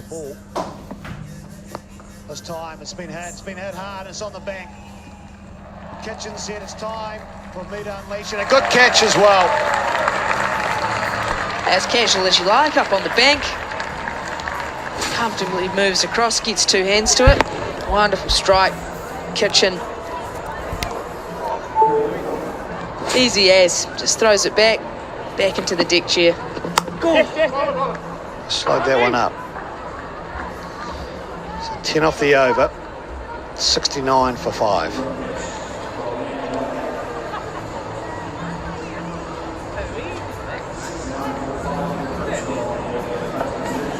ball. This time it's been hit hard, it's on the bank. Kitchen said it's time for me to unleash it. A good catch as well. As casual as you like, up on the bank. Comfortably moves across, gets two hands to it. Wonderful strike, Kitchen. Easy as, just throws it back into the deck chair. Slowed that one up. So 10 off the over, 69 for 5.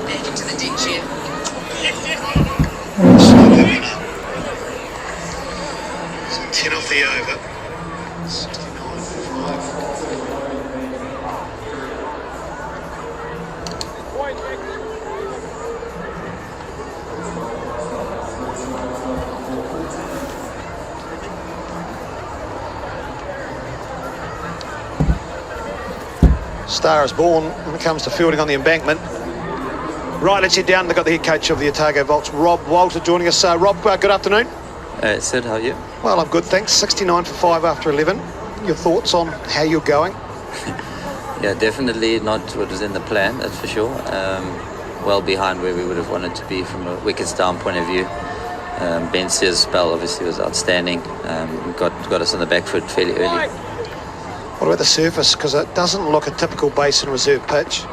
Back into the deck chair. Slowed that one up. So 10 off the over, 69 for 5. Star is born when it comes to fielding on the embankment. Right, let's head down. They've got the head coach of the Otago Volts, Rob Walter, joining us. Rob, good afternoon. Sid, how are you? Well, I'm good, thanks. 69 for 5 after 11. Your thoughts on how you're going? Yeah, definitely not what was in the plan, that's for sure. Well behind where we would have wanted to be from a wickets down point of view. Ben Sears' spell obviously was outstanding. Got us on the back foot fairly early. What about the surface? Because it doesn't look a typical basin reserve pitch.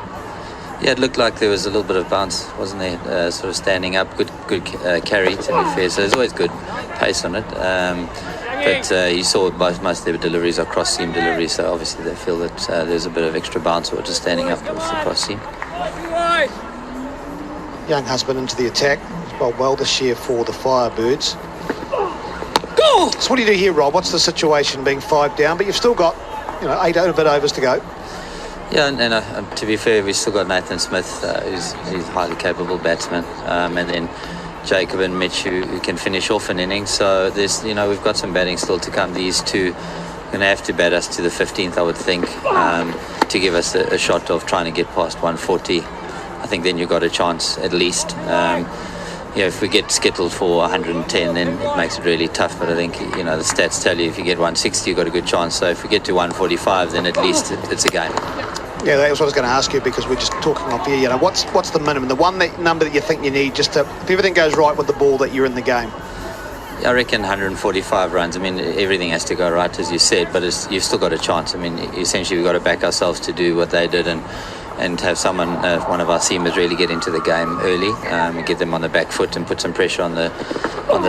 Yeah, it looked like there was a little bit of bounce, wasn't there? Sort of standing up, good carry, to be fair. So there's always good pace on it. But you saw most of their deliveries are cross-seam deliveries, so obviously they feel that there's a bit of extra bounce or just standing up with the cross-seam. Young husband into the attack. He's bowled well this year for the Firebirds. So what do you do here, Rob? What's the situation being 5 down, but you've still got 8 overs to go? Yeah, and to be fair, we've still got Nathan Smith, who's a highly capable batsman, and then Jacob and Mitch who can finish off an innings. So there's, we've got some batting still to come. These two are going to have to bat us to the 15th, I would think, to give us a shot of trying to get past 140. I think then you've got a chance at least. If we get skittled for 110, then it makes it really tough. But I think, the stats tell you if you get 160, you've got a good chance. So if we get to 145, then at least it's a game. Yeah, that was what I was going to ask you, because we're just talking off here. What's the minimum, the number that you think you need, just to, if everything goes right with the ball, that you're in the game? I reckon 145 runs. I mean, everything has to go right, as you said, but you've still got a chance. I mean, essentially, we've got to back ourselves to do what they did and have someone, one of our seamers, really get into the game early, and get them on the back foot and put some pressure on the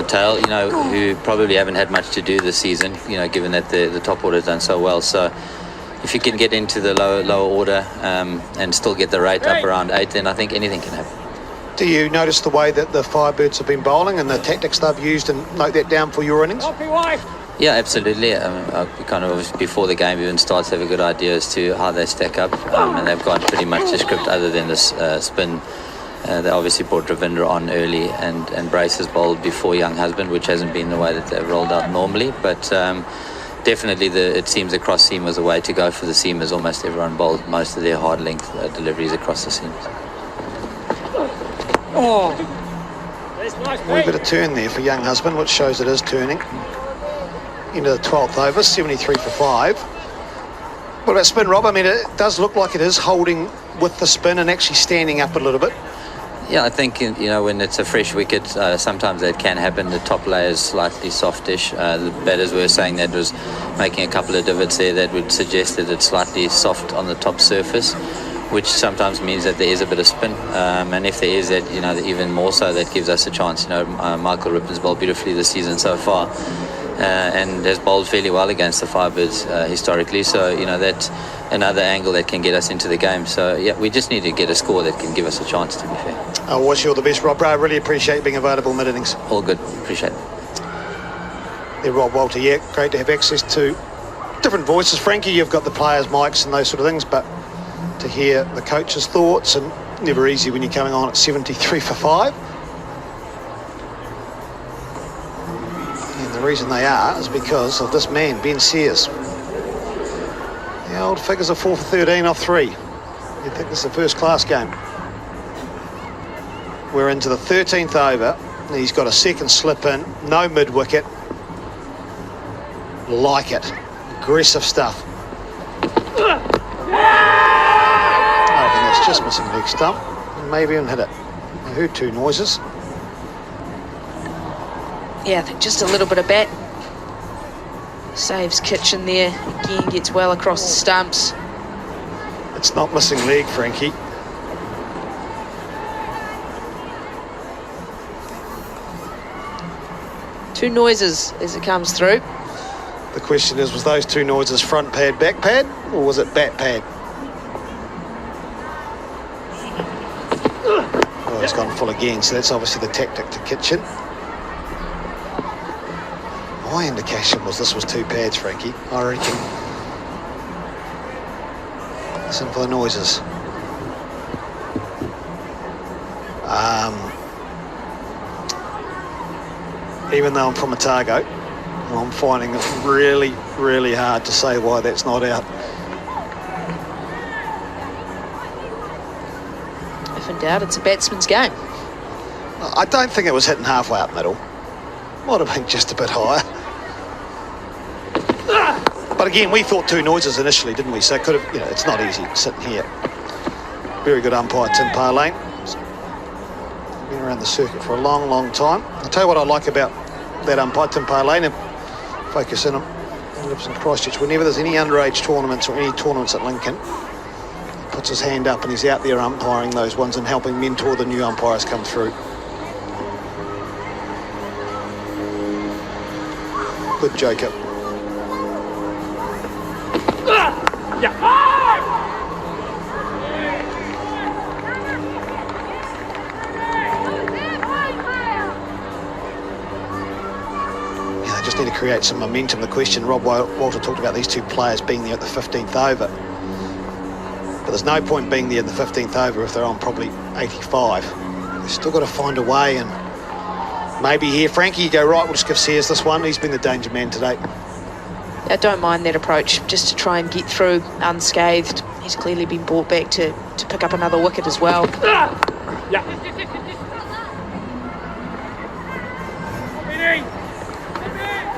tail, who probably haven't had much to do this season, given that the top order has done so well. So if you can get into the lower order and still get the rate up around 8, then I think anything can happen. Do you notice the way that the Firebirds have been bowling and the tactics they've used, and note that down for your innings? Yeah, absolutely. Kind of before the game even starts, have a good idea as to how they stack up, and they've got pretty much the script other than this spin. They obviously brought Ravindra on early, and Brace has bowled before Young Husband, which hasn't been the way that they've rolled out normally, but definitely it seems the cross seam was a way to go for the seamers. Almost everyone bowled most of their hard length deliveries across the seams. A wee bit of turn there for Young Husband, which shows it is turning. Into the 12th over, 73 for 5. What about spin, Rob? I mean, it does look like it is holding with the spin and actually standing up a little bit. Yeah, I think, when it's a fresh wicket, sometimes that can happen. The top layer is slightly softish. The batters were saying that was making a couple of divots there that would suggest that it's slightly soft on the top surface, which sometimes means that there is a bit of spin. And if there is that, even more so, that gives us a chance. Michael Rippon's bowled beautifully this season so far, and has bowled fairly well against the Firebirds historically. So, that's another angle that can get us into the game. So, yeah, we just need to get a score that can give us a chance, to be fair. I wish you all the best, Rob. I really appreciate being available mid-innings. All good. Appreciate it. Yeah, Rob Walter, yeah, great to have access to different voices. Frankie, you've got the players' mics and those sort of things, but to hear the coach's thoughts, and never easy when you're coming on at 73 for 5. And the reason they are is because of this man, Ben Sears. The old figures are 4 for 13 off 3. You'd think this is a first-class game. We're into the 13th over. He's got a second slip in, no mid-wicket. Like it. Aggressive stuff. I reckon that's just missing leg stump. Maybe even hit it. I heard two noises. Yeah, I think just a little bit of bat. Saves Kitchen there. Again, gets well across the stumps. It's not missing leg, Frankie. Two noises as it comes through. The question is, was those two noises front pad, back pad, or was it bat pad? Oh, it's gone full again, so that's obviously the tactic to Kitchen. My indication was this was two pads, Frankie. I reckon. Listen for the noises. Even though I'm from Otago, I'm finding it really, really hard to say why that's not out. If in doubt, it's a batsman's game. I don't think it was hitting halfway up middle. Might have been just a bit higher. But again, we thought two noises initially, didn't we? So it could have, you know, it's not easy sitting here. Very good umpire, Tim Parlane. Been around the circuit for a long, long time. I'll tell you what I like about that umpire, Tim Parlane, and focus in him. He lives in Christchurch. Whenever there's any underage tournaments or any tournaments at Lincoln, he puts his hand up and he's out there umpiring those ones and helping mentor the new umpires come through. Good Jacob. Just need to create some momentum. The question, Rob Walter talked about these two players being there at the 15th over, but there's no point being there in the 15th over if they're on probably 85. They've still got to find a way, and maybe here, Frankie, you go, right, we'll just give Sears this one. He's been the danger man today. I don't mind that approach, just to try and get through unscathed. He's clearly been brought back to pick up another wicket as well.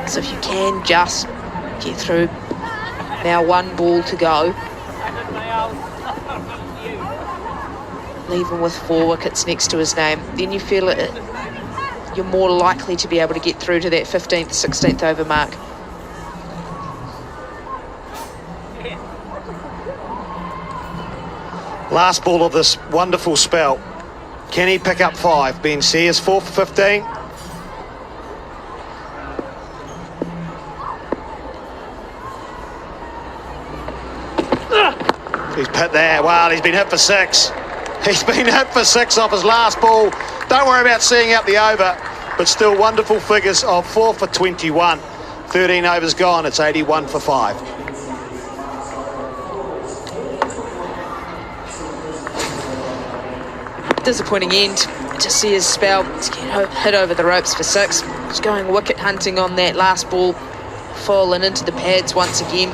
So if you can just get through. Now one ball to go. Leaving with 4 wickets next to his name. Then you feel it, you're more likely to be able to get through to that 15th, 16th over mark. Last ball of this wonderful spell. Can he pick up 5? Ben Sears, 4 for 15. He's put there. Wow, he's been hit for 6. He's been hit for 6 off his last ball. Don't worry about seeing out the over, but still wonderful figures of 4 for 21. 13 overs gone, it's 81 for 5. Disappointing end to see his spell. To get hit over the ropes for 6. He's going wicket hunting on that last ball. Fallen into the pads once again.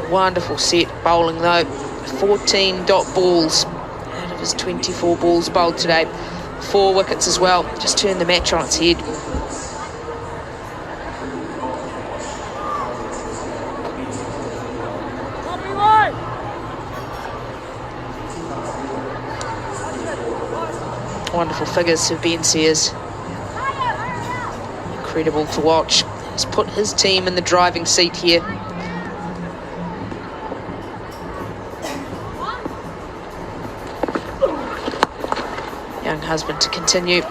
Wonderful set bowling though. 14 dot balls out of his 24 balls bowled today. 4 wickets as well. Just turned the match on its head. Wonderful figures of Ben Sears. Incredible to watch. He's put his team in the driving seat here. Young husband to continue.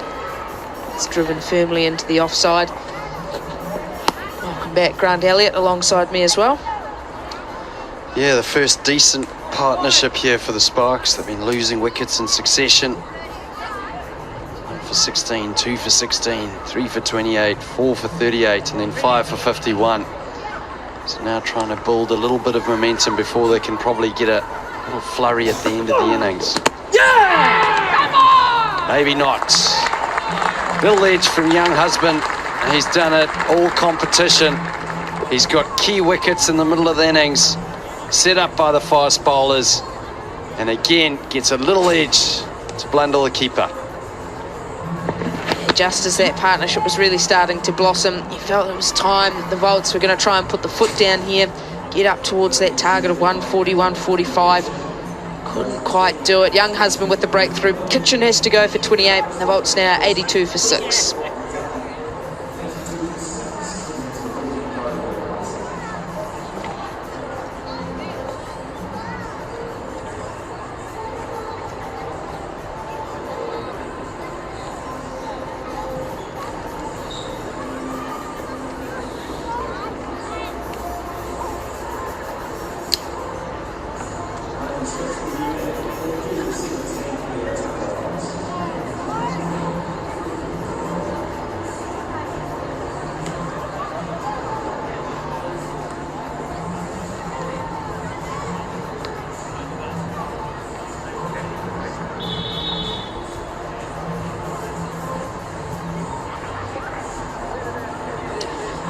It's driven firmly into the offside. Welcome back, Grant Elliott, alongside me as well. Yeah, the first decent partnership here for the Sparks. They've been losing wickets in succession. 1 for 16, 2 for 16, 3 for 28, 4 for 38, and then 5 for 51. So now trying to build a little bit of momentum before they can probably get a little flurry at the end of the innings. Maybe not. Bill Edge from Young Husband. He's done it all competition. He's got key wickets in the middle of the innings, set up by the fast bowlers. And again, gets a little edge to blunder the keeper. Just as that partnership was really starting to blossom, you felt it was time that the Volts were going to try and put the foot down here, get up towards that target of 140, 145. Couldn't quite do it. Young Husband with the breakthrough. Kitchen has to go for 28. The Volts now 82 for 6.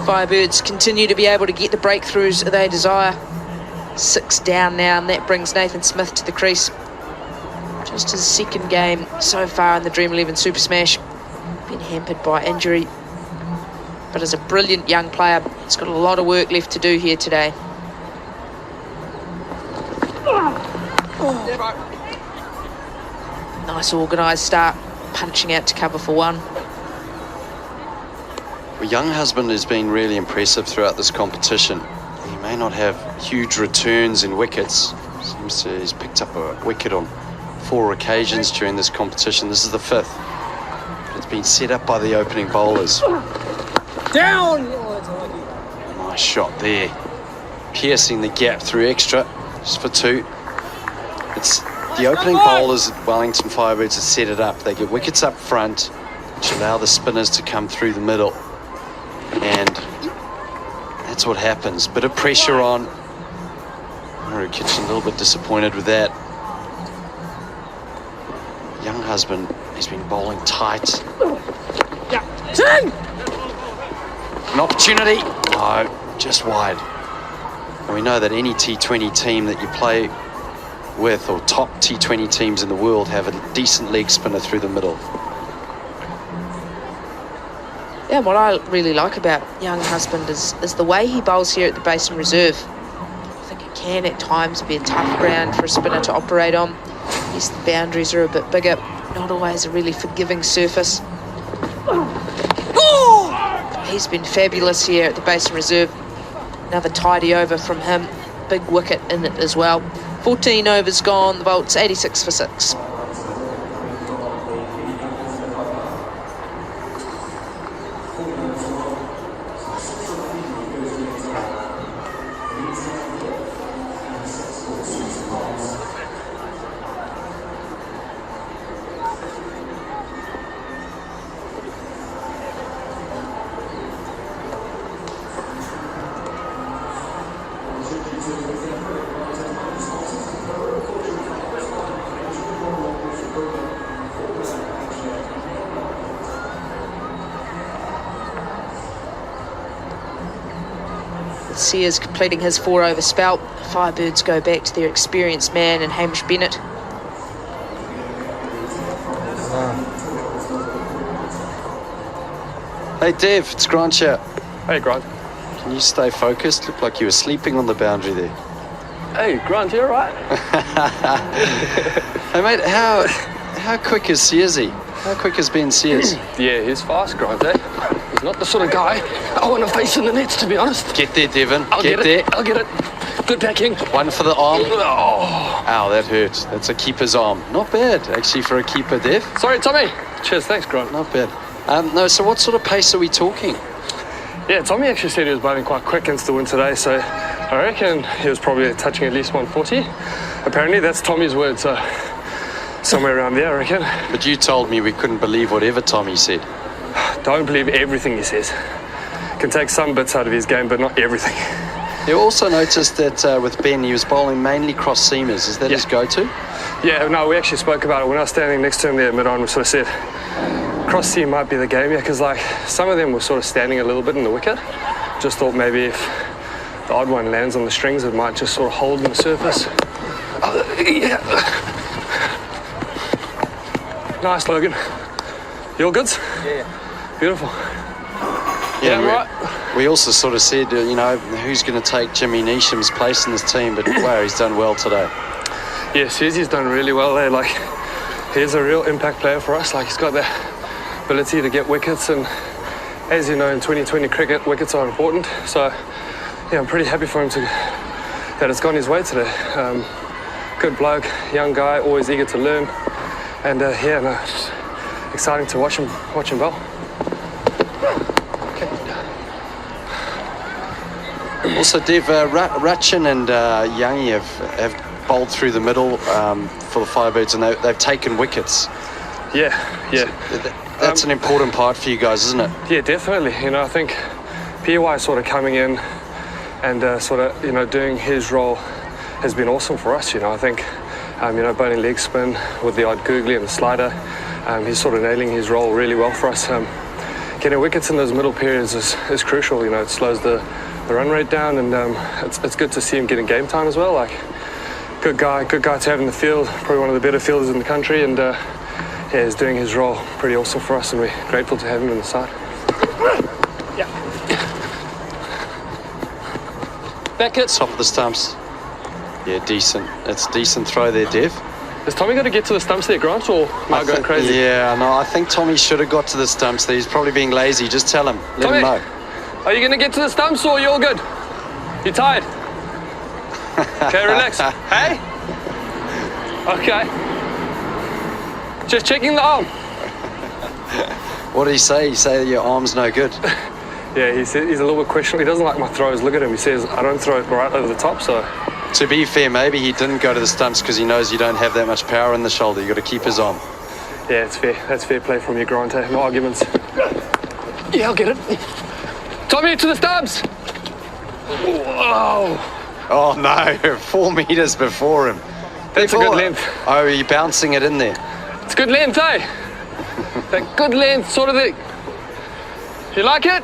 Firebirds continue to be able to get the breakthroughs they desire. 6 down now, and that brings Nathan Smith to the crease. Just his second game so far in the Dream 11 Super Smash. Been hampered by injury, but is a brilliant young player. He's got a lot of work left to do here today. Nice organised start, punching out to cover for 1. Well, Young Husband has been really impressive throughout this competition. He may not have huge returns in wickets. Seems to he's picked up a wicket on 4 occasions during this competition. This is the 5th. But it's been set up by the opening bowlers. Down! Nice shot there. Piercing the gap through extra, just for 2. It's the opening bowlers at Wellington Firebirds have set it up. They get wickets up front, which allow the spinners to come through the middle. And that's what happens. Bit of pressure on. Maru Kitchen a little bit disappointed with that. Young Husband, he's been bowling tight. An opportunity. No, just wide. And we know that any T20 team that you play with, or top T20 teams in the world, have a decent leg spinner through the middle. Yeah, what I really like about Young Husband is the way he bowls here at the Basin Reserve. I think it can at times be a tough ground for a spinner to operate on. Yes, the boundaries are a bit bigger, not always a really forgiving surface. He's been fabulous here at the Basin Reserve. Another tidy over from him, big wicket in it as well. 14 overs gone, the Volts 86 for 6. Sears completing his 4-over spell. Firebirds go back to their experienced man and Hamish Bennett. Hey Dev, it's Grant here. Hey, Grant. Can you stay focused? Looked like you were sleeping on the boundary there. Hey, Grant, you all right? Hey mate, how quick is Searsy? How quick has Ben Sears? Yeah, he's fast, Grant, eh? He's not the sort of guy I want to face in the nets, to be honest. Get there, Devon. I'll get there. it. I'll get it. Good backing. One for the arm. Oh. Ow, that hurt. That's a keeper's arm. Not bad, actually, for a keeper, Dev. Sorry, Tommy. Cheers, thanks, Grant. Not bad. No, so what sort of pace are we talking? Yeah, Tommy actually said he was bowling quite quick into the wind today, so I reckon he was probably touching at least 140. Apparently, that's Tommy's word, so somewhere around there, I reckon. But you told me we couldn't believe whatever Tommy said. Don't believe everything he says. Can take some bits out of his game, but not everything. You also noticed that with Ben, he was bowling mainly cross seamers. Is that his go-to? Yeah, no, we actually spoke about it. When I was standing next to him there mid-on, we sort of said, cross seam might be the game, yeah, because like some of them were sort of standing a little bit in the wicket. Just thought maybe if the odd one lands on the strings, it might just sort of hold in the surface. Oh, Nice, Logan. You all good? Yeah. Beautiful. Yeah, right. we also sort of said, you know, who's going to take Jimmy Neesham's place in this team, but wow, he's done well today. Yeah, Susie's done really well there. Like, he's a real impact player for us. Like, he's got the ability to get wickets, and as you know, in 2020 cricket, wickets are important. So, yeah, I'm pretty happy for him that it's gone his way today. Good bloke, young guy, always eager to learn, and yeah, no, it's exciting to watch him bowl. Also, Dev, Rachin and Youngie have bowled through the middle for the Firebirds, and they've taken wickets. Yeah. That's an important part for you guys, isn't it? Yeah, definitely. You know, I think PY sort of coming in and sort of, you know, doing his role has been awesome for us. You know, I think, you know, bowling leg spin with the odd googly and the slider, he's sort of nailing his role really well for us. Getting wickets in those middle periods is crucial. You know, it slows the run rate down, and it's good to see him getting game time as well. Like, good guy to have in the field, probably one of the better fielders in the country, and yeah, he's doing his role pretty awesome for us, and we're grateful to have him in the side. Yeah. Beckett. Top of the stumps. Yeah, decent. It's a decent throw there, Dev. Has Tommy got to get to the stumps there, Grant, or am I going crazy? Yeah, no, I think Tommy should have got to the stumps there. He's probably being lazy. Just tell him. Let him know. Are you going to get to the stumps, or you're good? You tired? Okay, relax. Hey? Okay. Just checking the arm. What did he say? He said your arm's no good. Yeah, he said he's a little bit questionable. He doesn't like my throws. Look at him. He says, I don't throw it right over the top, so... To be fair, maybe he didn't go to the stumps because he knows you don't have that much power in the shoulder. You got to keep his arm. Yeah, it's fair. That's fair play from you, Grant. No arguments. Yeah, I'll get it. Tommy, to the stumps! Whoa! Oh no, 4 meters before him. That's a good length. Oh, you're bouncing it in there. It's good length, eh? That good length sort of thing. You like it?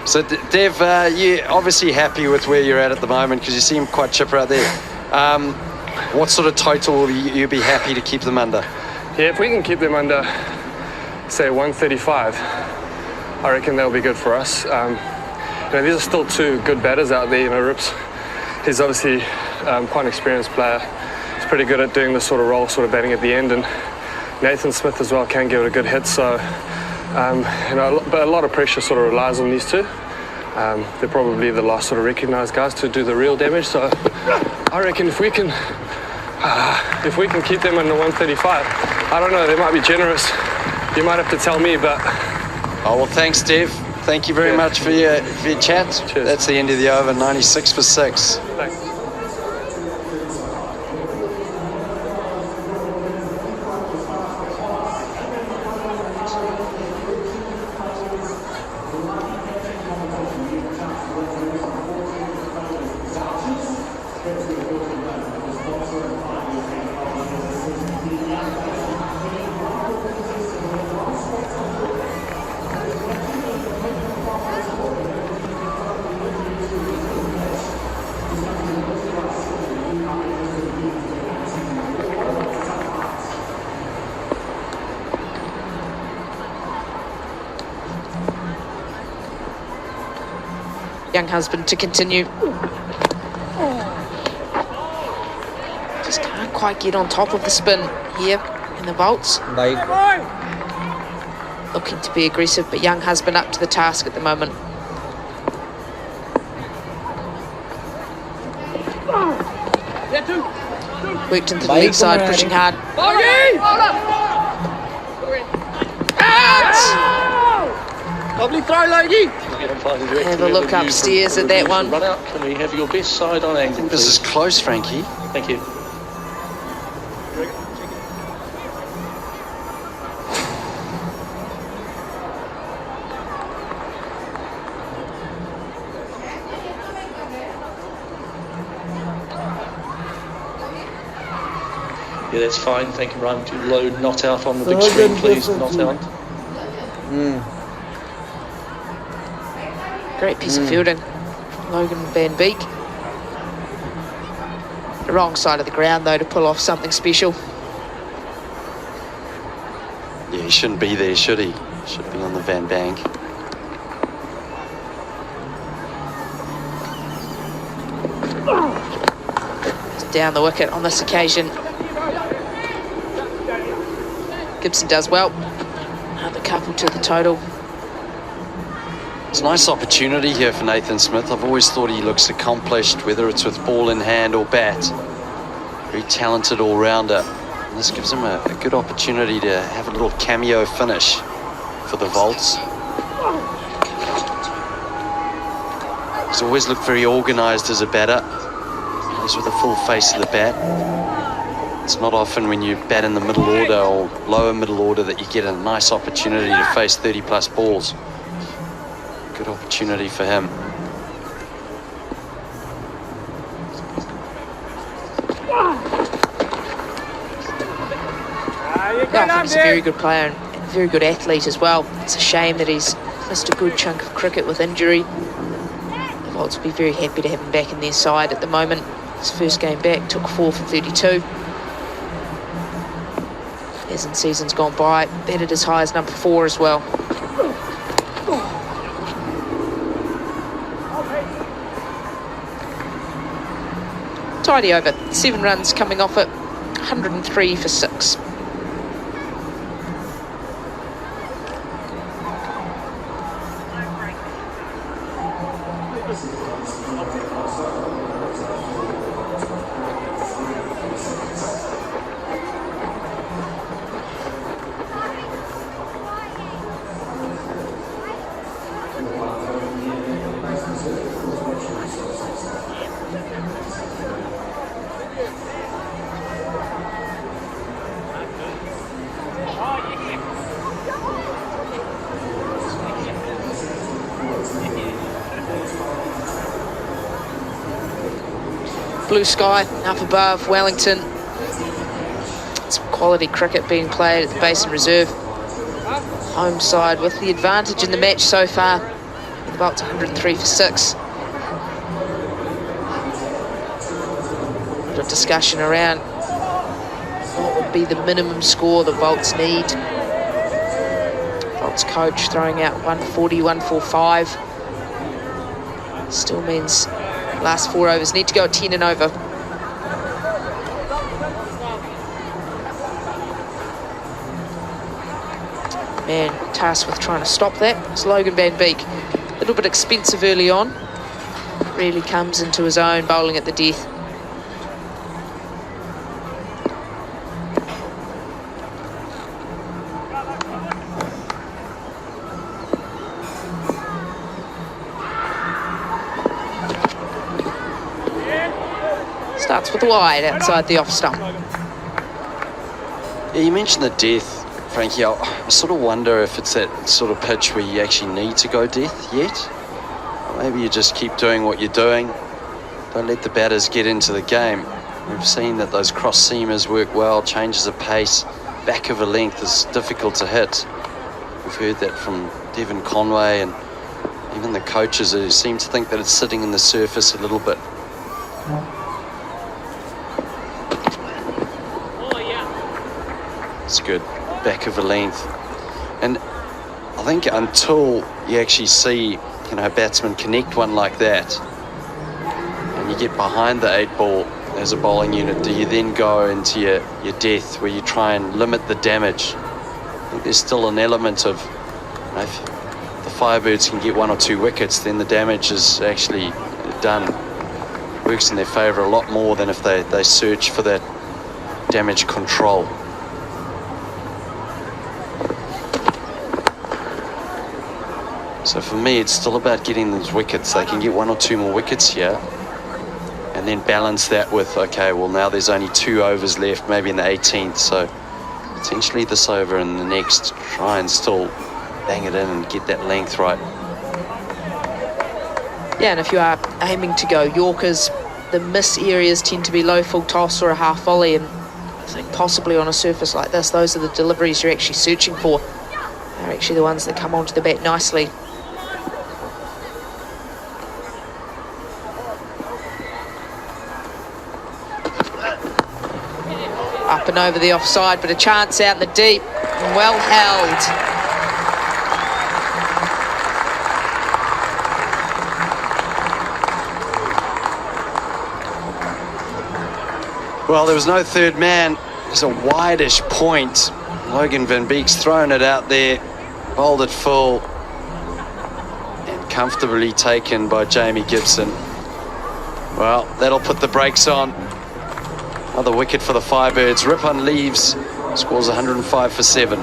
So, Dev, you're obviously happy with where you're at the moment because you seem quite chipper out there. What sort of total will you be happy to keep them under? Yeah, if we can keep them under, say, 135, I reckon that'll be good for us. You know, these are still two good batters out there. You know, Rips, he's obviously quite an experienced player. He's pretty good at doing this sort of role, sort of batting at the end, and Nathan Smith as well can give it a good hit. So, you know, but a lot of pressure sort of relies on these two. They're probably the last sort of recognised guys to do the real damage. So, I reckon if we can keep them under 135, I don't know, they might be generous. You might have to tell me, but. Oh well, thanks, Dev. Thank you very much for your chat. Cheers. That's the end of the over. 96 for 6. Thanks. Young husband to continue. Just can't quite get on top of the spin here in the Volts. Looking to be aggressive, but young husband up to the task at the moment. Worked into the leg side, pushing hard. Lovely throw, Logie. Have a look upstairs at that one. Run out. Can we have your best side on angle? This is close, Frankie. Thank you. Yeah, that's fine. Thank you, Ryan. To load not out on the big screen, please. Not out. Great piece of fielding. Logan Van Beek. The wrong side of the ground, though, to pull off something special. Yeah, he shouldn't be there, should he? Should be on the Van Bank. It's down the wicket on this occasion. Gibson does well. Another couple to the total. It's a nice opportunity here for Nathan Smith. I've always thought he looks accomplished, whether it's with ball in hand or bat. Very talented all-rounder. And this gives him a good opportunity to have a little cameo finish for the Volts. He's always looked very organised as a batter. Plays with a full face of the bat. It's not often when you bat in the middle order or lower middle order that you get a nice opportunity to face 30-plus balls. Good opportunity for him. Yeah, I think he's a very good player and a very good athlete as well. It's a shame that he's missed a good chunk of cricket with injury. The Volts will be very happy to have him back in their side at the moment. His first game back took 4 for 32. As in seasons gone by, batted as high as number 4 as well. Tidy over, 7 runs coming off it, 103 for 6. Blue sky up above Wellington. Some quality cricket being played at the Basin Reserve. Home side with the advantage in the match so far. The Volts 103 for 6. A bit of discussion around what would be the minimum score the Volts need. Volts coach throwing out 140, 145. Still means last 4 overs need to go at 10 and over. Man tasked with trying to stop that is Logan Van Beek. A little bit expensive early on. Really comes into his own bowling at the death. Starts with wide outside the off stump. Yeah, you mentioned the death, Frankie. I sort of wonder if it's that sort of pitch where you actually need to go death yet. Or maybe you just keep doing what you're doing. Don't let the batters get into the game. We've seen that those cross seamers work well, changes of pace, back of a length is difficult to hit. We've heard that from Devon Conway and even the coaches who seem to think that it's sitting in the surface a little bit. It's good, back of a length. And I think until you actually see, a batsman connect one like that, and you get behind the 8 ball as a bowling unit, do you then go into your death where you try and limit the damage? I think there's still an element of, if the Firebirds can get 1 or 2 wickets, then the damage is actually done. Works in their favour a lot more than if they search for that damage control. So for me, it's still about getting those wickets. They can get 1 or 2 more wickets here, and then balance that with, okay, well now there's only 2 overs left, maybe in the 18th, so potentially this over and the next, try and still bang it in and get that length right. Yeah, and if you are aiming to go Yorkers, the miss areas tend to be low full toss or a half volley, and I think possibly on a surface like this, those are the deliveries you're actually searching for. They're actually the ones that come onto the bat nicely. Up and over the offside, but a chance out in the deep. Well held. Well, there was no third man. There's a wide-ish point. Logan Van Beek's thrown it out there, bowled it full, and comfortably taken by Jamie Gibson. Well, that'll put the brakes on. Another wicket for the Firebirds. Rippon leaves, scores 105 for 7.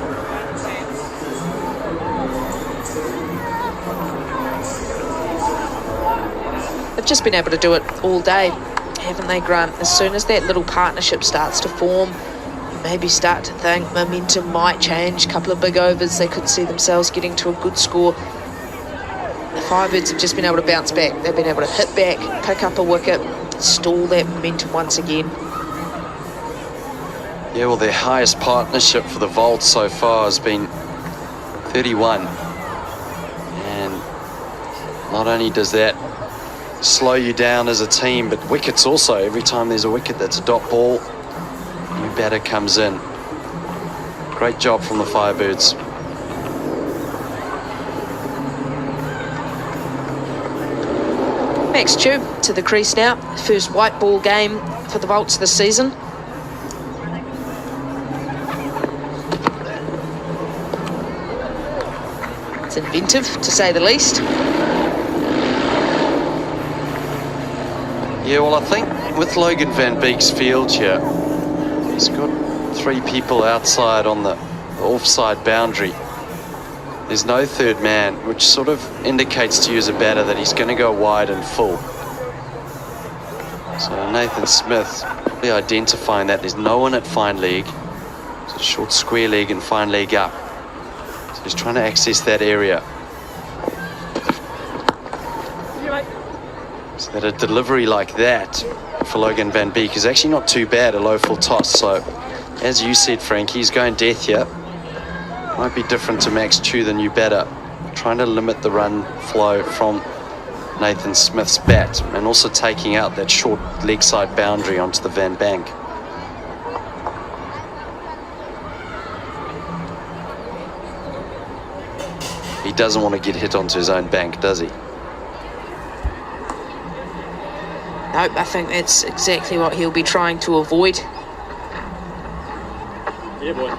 They've just been able to do it all day, haven't they, Grant? As soon as that little partnership starts to form, maybe start to think momentum might change. A couple of big overs, they could see themselves getting to a good score. The Firebirds have just been able to bounce back. They've been able to hit back, pick up a wicket, stall that momentum once again. Yeah, well, their highest partnership for the Volts so far has been 31. And not only does that slow you down as a team, but wickets also. Every time there's a wicket that's a dot ball, new batter comes in. Great job from the Firebirds. Max Tube to the crease now. First white ball game for the Volts this season. It's inventive, to say the least. Yeah, well, I think with Logan Van Beek's field here, he's got 3 people outside on the offside boundary. There's no third man, which sort of indicates to you as a batter that he's going to go wide and full. So Nathan Smith probably identifying that there's no one at fine leg. It's a short square leg and fine leg up. So he's trying to access that area. So that a delivery like that for Logan Van Beek is actually not too bad, a low full toss. So as you said, Frank, he's going death here. Might be different to Max Chu, the new batter, trying to limit the run flow from Nathan Smith's bat and also taking out that short leg side boundary onto the Van Bank. He doesn't want to get hit onto his own bank, does he? Nope, I think that's exactly what he'll be trying to avoid. Yeah, boy.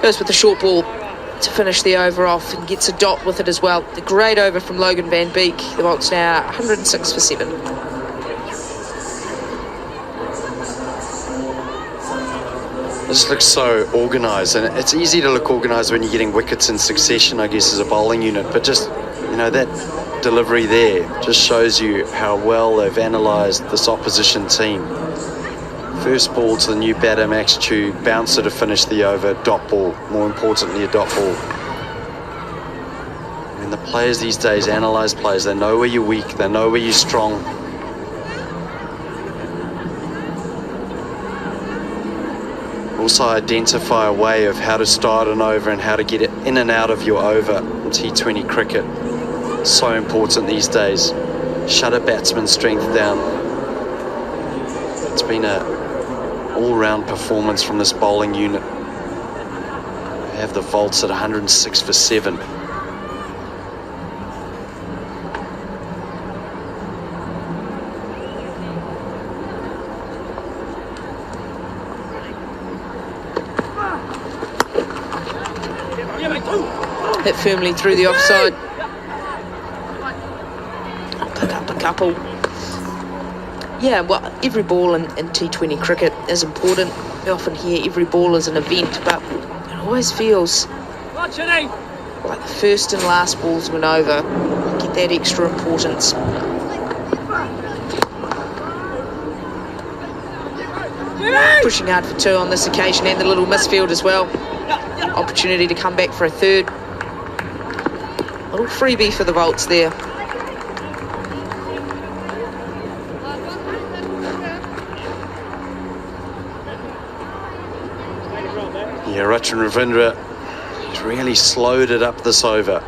Goes with the short ball to finish the over off and gets a dot with it as well. The great over from Logan Van Beek. The Volts now 106 for 7. This looks so organised, and it's easy to look organised when you're getting wickets in succession, I guess, as a bowling unit. But just, you know, that delivery there just shows you how well they've analysed this opposition team. First ball to the new batter, Max Chu, bouncer to finish the over, dot ball, more importantly a dot ball. And the players these days analyse players, they know where you're weak, they know where you're strong. Also identify a way of how to start an over and how to get it in and out of your over in T20 cricket. So important these days. Shut a batsman's strength down. It's been a all-round performance from this bowling unit. We have the Volts at 106 for 7. Hit firmly through the offside. I'll pick up a couple. Yeah, well, every ball in T20 cricket is important. We often hear every ball is an event, but it always feels like the first and last balls went over. Get that extra importance. Pushing hard for 2 on this occasion, and the little misfield as well. Opportunity to come back for a third. Little freebie for the Volts there. Yeah, Rachin Ravindra, he's really slowed it up this over.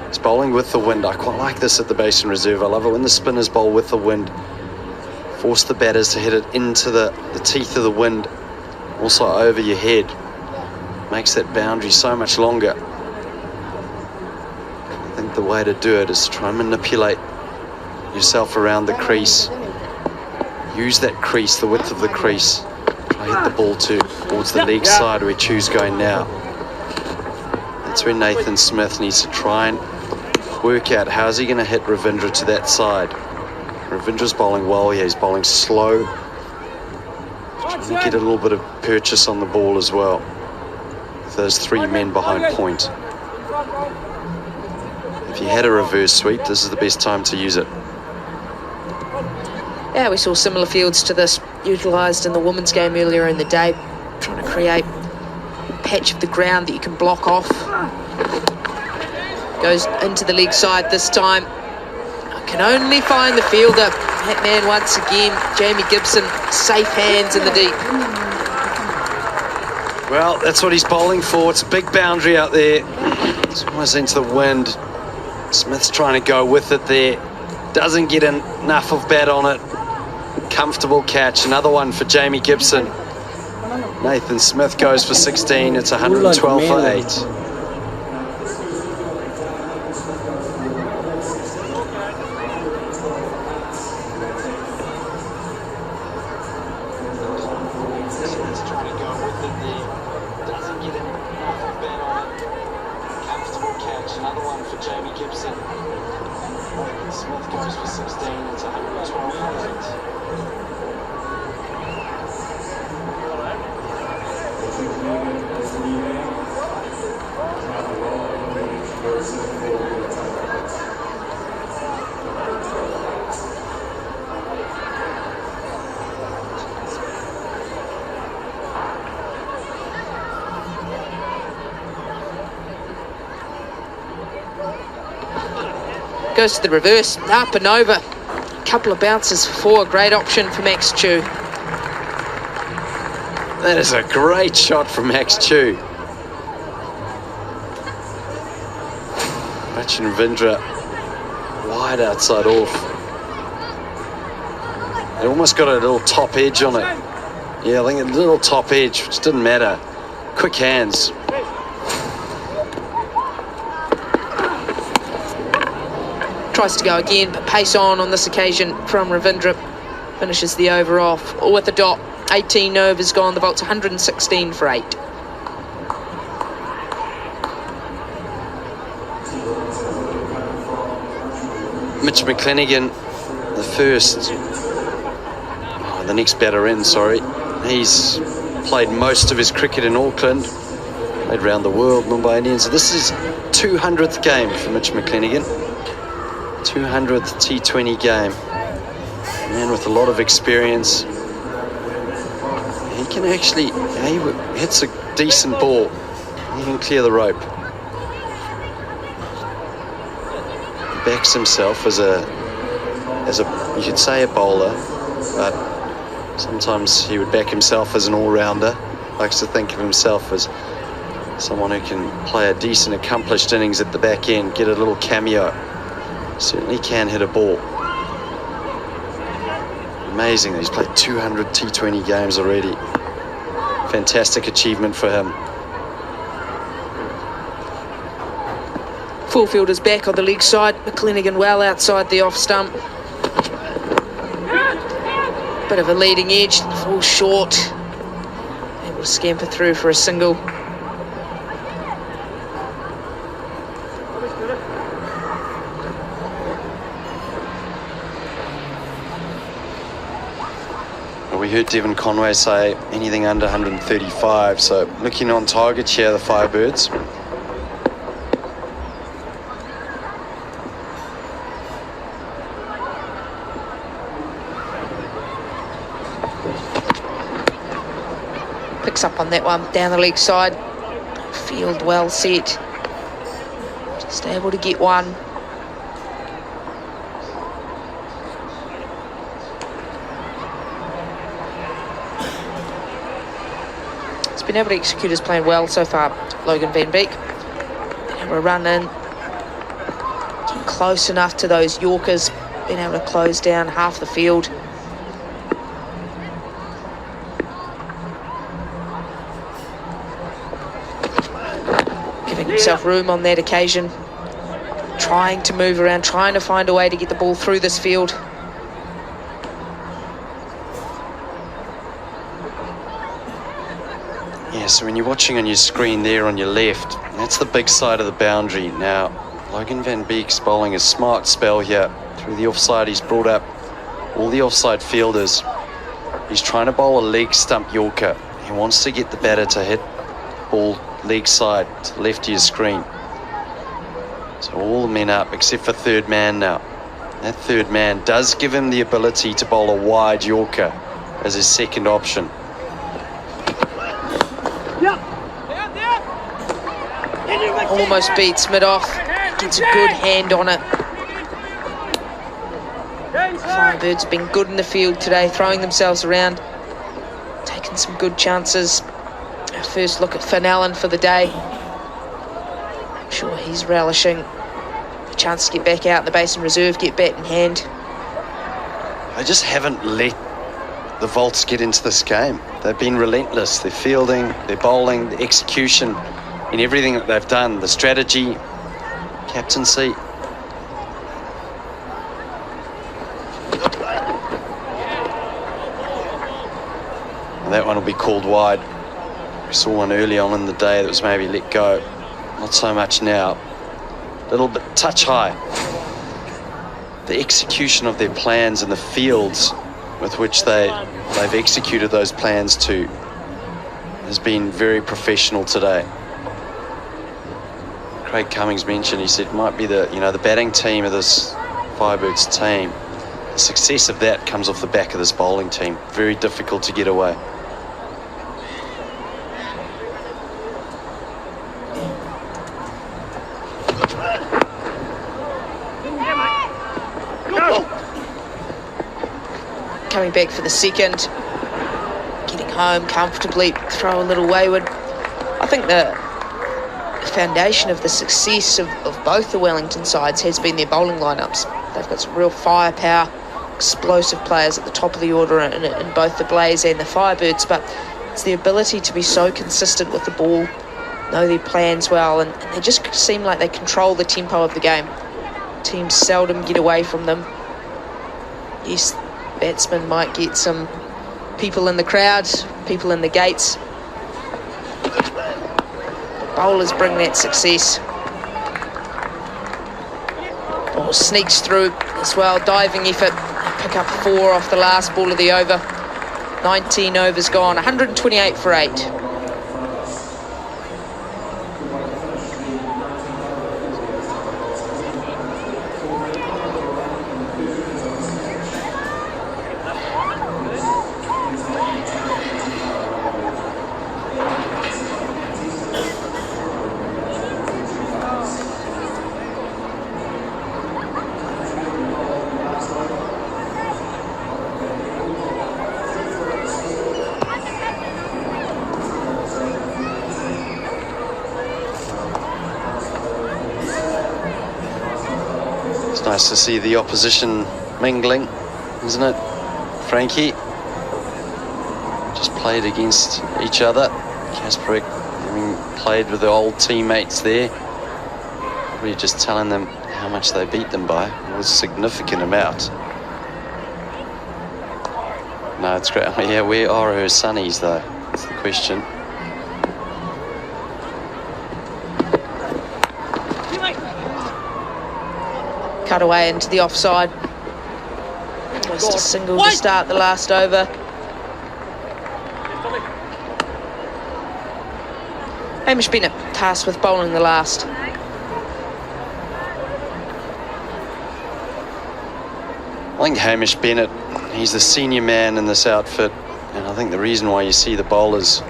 He's bowling with the wind. I quite like this at the Basin Reserve. I love it when the spinners bowl with the wind. Force the batters to hit it into the teeth of the wind, also over your head. Makes that boundary so much longer. I think the way to do it is to try and manipulate yourself around the crease. Use that crease, the width of the crease. Try hit the ball towards the leg side where Chu's going now. That's where Nathan Smith needs to try and work out how's he going to hit Ravindra to that side. Ravindra's bowling well, yeah, he's bowling slow. Trying to get a little bit of purchase on the ball as well. With those 3 men behind point. If you had a reverse sweep, this is the best time to use it. Yeah, we saw similar fields to this utilised in the women's game earlier in the day, trying to create a patch of the ground that you can block off. Goes into the leg side this time. I can only find the fielder. That man once again, Jamie Gibson, safe hands in the deep. Well, that's what he's bowling for. It's a big boundary out there. It's almost into the wind. Smith's trying to go with it there. Doesn't get enough of bat on it. Comfortable catch. Another one for Jamie Gibson. Nathan Smith goes for 16. It's 112 for 8. Goes to the reverse, up and over. A couple of bounces for 4, great option for Max Chu. That is a great shot from Max Chu. Rachin Ravindra wide outside off. It almost got a little top edge on it. Yeah, I think a little top edge, which didn't matter. Quick hands. Tries to go again, but pace on this occasion from Ravindra. Finishes the over off with a dot. 18 overs gone, the Volts 116 for 8. Mitch McClenaghan, the next batter in, sorry. He's played most of his cricket in Auckland, played around the world, Mumbai Indians. So this is 200th game for Mitch McClenaghan. 200th T20 game. A man with a lot of experience. He can actually, he hits a decent ball. He can clear the rope. He backs himself as a you could say a bowler, but sometimes he would back himself as an all-rounder. Likes to think of himself as someone who can play a decent, accomplished innings at the back end, get a little cameo. Certainly can hit a ball. Amazing that he's played 200 T20 games already. Fantastic achievement for him. Full fielders back on the leg side. McClenaghan well outside the off stump. Bit of a leading edge, full short. Able to scamper through for a single. We heard Devon Conway say anything under 135, so looking on target here, the Firebirds. Picks up on that one, down the leg side. Field well set. Just able to get one. He's been able to execute his plan well so far, Logan Van Beek. Been able to run in, get close enough to those Yorkers, been able to close down half the field. Giving himself room on that occasion, trying to move around, trying to find a way to get the ball through this field. Yeah, so when you're watching on your screen there on your left, that's the big side of the boundary. Now, Logan Van Beek's bowling a smart spell here. Through the offside, he's brought up all the offside fielders. He's trying to bowl a leg stump Yorker. He wants to get the batter to hit ball leg side to the left of your screen. So all the men up except for third man now. That third man does give him the ability to bowl a wide Yorker as his second option. Almost beats mid-off, gets a good hand on it. Firebirds have been good in the field today, throwing themselves around, taking some good chances. Our first look at Finn Allen for the day. I'm sure he's relishing the chance to get back out in the Basin Reserve, get bat in hand. They just haven't let the Volts get into this game. They've been relentless. Their fielding, their bowling, the execution, in everything that they've done, the strategy, captaincy. And that one will be called wide. We saw one early on in the day that was maybe let go. Not so much now. A little bit touch high. The execution of their plans and the fields with which they've executed those plans to has been very professional today. Craig Cummings mentioned, he said, might be the batting team of this Firebirds team. The success of that comes off the back of this bowling team. Very difficult to get away. Coming back for the second, getting home comfortably, throw a little wayward. I think the foundation of the success of both the Wellington sides has been their bowling lineups. They've got some real firepower, explosive players at the top of the order in both the Blaze and the Firebirds, but it's the ability to be so consistent with the ball, know their plans well, and they just seem like they control the tempo of the game. Teams seldom get away from them. Yes, batsmen might get some people in the crowd, people in the gates. Bowlers bring that success. Ball sneaks through as well, diving effort. Pick up 4 off the last ball of the over. 19 overs gone, 128 for 8. Nice to see the opposition mingling, isn't it, Frankie? Just played against each other. Kasparek having played with the old teammates there. Probably just telling them how much they beat them by. It was a significant amount. No, it's great. Oh, yeah, where are her sunnies though? That's the question. Cut away into the offside. Just a single to start the last over. Hamish Bennett tasked with bowling the last. I think Hamish Bennett, he's the senior man in this outfit, and I think the reason why you see the bowlers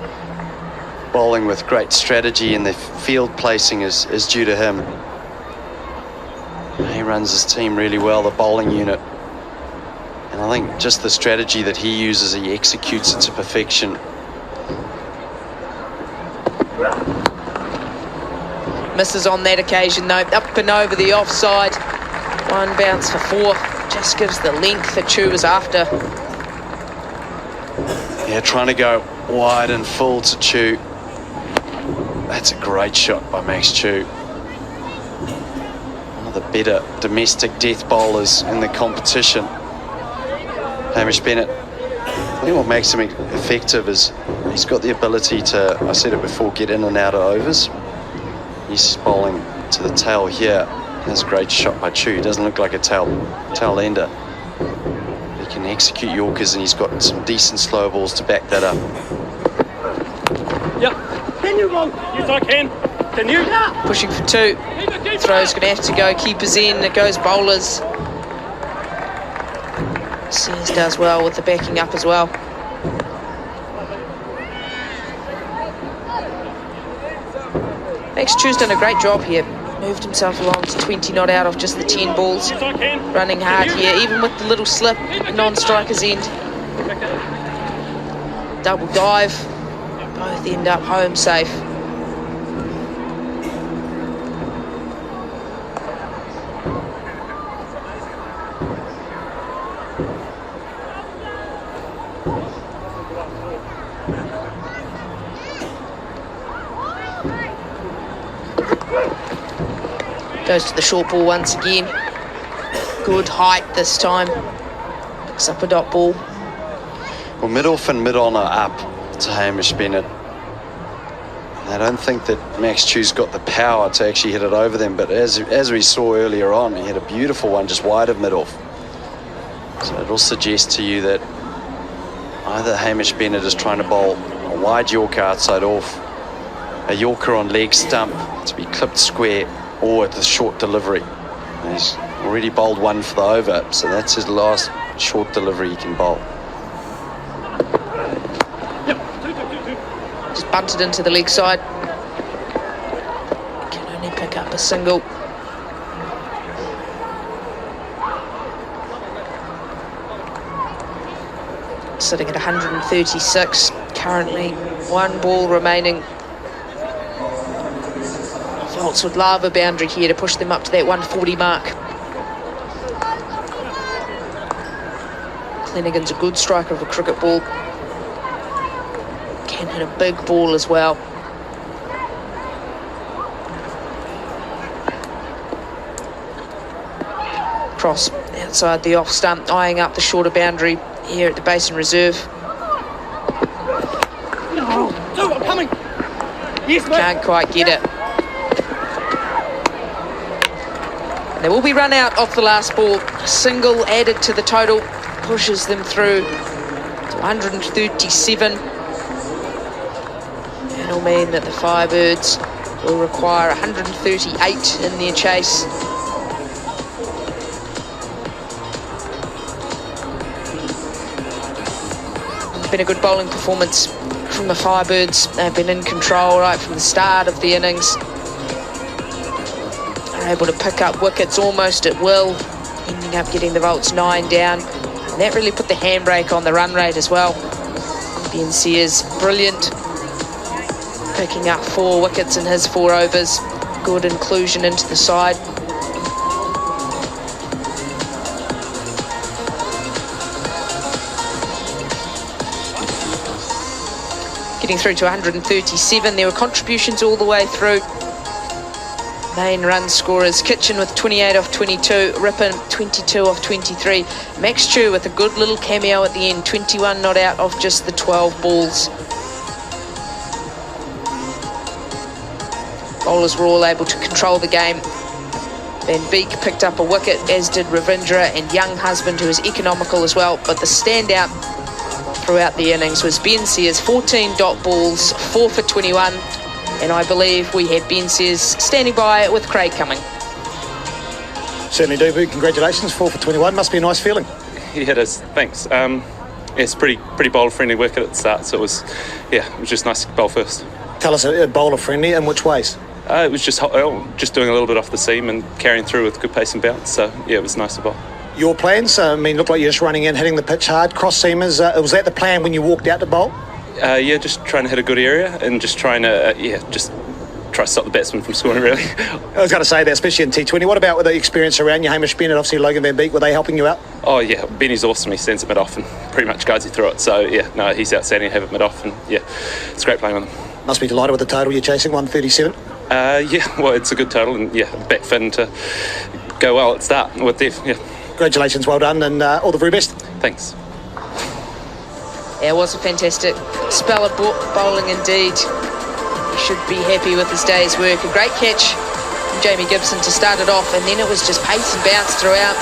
bowling with great strategy and their field placing is due to him. He runs his team really well, the bowling unit. And I think just the strategy that he uses, he executes it to perfection. Misses on that occasion though, up and over the offside. One bounce for 4, just gives the length that Chu was after. Yeah, trying to go wide and full to Chu. That's a great shot by Max Chu. One of the better domestic death bowlers in the competition. Hamish Bennett. I think what makes him effective is he's got the ability to, I said it before, get in and out of overs. He's bowling to the tail here. That's a great shot by Chu. He doesn't look like a tail ender. He can execute Yorkers, and he's got some decent slow balls to back that up. Yep. Can you go? Yes, I can. Can you? Pushing for 2. Throw's going to have to go. Keepers in. It goes bowlers. Sears does well with the backing up as well. Max Chu's done a great job here. Moved himself along to 20 not out of just the 10 balls. Running hard here, even with the little slip, non-striker's end. Double dive. Both end up home safe. Goes to the short ball once again. Good height this time. Picks up a dot ball. Well, mid-off and mid-on are up to Hamish Bennett. I don't think that Max Chu's got the power to actually hit it over them, but as we saw earlier on, he had a beautiful one just wide of mid-off. So it'll suggest to you that either Hamish Bennett is trying to bowl a wide Yorker outside off, a Yorker on leg stump to be clipped square, or at the short delivery. And he's already bowled one for the over, so that's his last short delivery he can bowl. Just bunted into the leg side. Can only pick up a single. Sitting at 136. Currently 1 ball remaining. Volts would love a boundary here to push them up to that 140 mark. Flanagan's a good striker of a cricket ball. Can hit a big ball as well. Cross outside the off stump, eyeing up the shorter boundary here at the Basin Reserve. No, I'm coming. Yes, mate. Can't quite get it. They will be run out off the last ball. A single added to the total pushes them through to 137. And will mean that the Firebirds will require 138 in their chase. It's been a good bowling performance from the Firebirds. They've been in control right from the start of the innings. Able to pick up wickets almost at will, ending up getting the Volts 9 down, and that really put the handbrake on the run rate as well. Ben Sears brilliant, picking up 4 wickets in his 4 overs. Good inclusion into the side. Getting through to 137. There were contributions all the way through. Main run scorers, Kitchen with 28 off 22, Rippon 22 off 23, Max Chu with a good little cameo at the end, 21 not out off just the 12 balls. Bowlers were all able to control the game. Van Beek picked up a wicket, as did Ravindra and Young Husband, who was economical as well, but the standout throughout the innings was Ben Sears, 14 dot balls, 4 for 21. And I believe we had Ben Sears standing by with Craig coming. Certainly do, Boo. Congratulations, 4 for 21. Must be a nice feeling. Yeah, it is. Thanks. It's pretty bowler-friendly wicket at the start, so it was just nice to bowl first. Tell us, bowler-friendly, in which ways? It was just doing a little bit off the seam and carrying through with good pace and bounce, so yeah, it was nice to bowl. Your plans? Looked like you're just running in, hitting the pitch hard, cross-seamers. Was that the plan when you walked out to bowl? Just trying to hit a good area and just trying to try to stop the batsman from scoring, really. I was going to say that, especially in T20. What about with the experience around you, Hamish Bennett, obviously Logan Van Beek, were they helping you out? Oh yeah, Benny's awesome. He sends it mid-off and pretty much guides you through it. So yeah, no, he's outstanding to have it mid-off, and yeah, it's great playing with him. Must be delighted with the total you're chasing, 137. Yeah, well, it's a good total, and yeah, the back fin to go well at start with Dev. Yeah. Congratulations, well done, and all the very best. Thanks. Yeah, it was a fantastic spell of bowling indeed. He should be happy with his day's work. A great catch from Jamie Gibson to start it off, and then it was just pace and bounce throughout.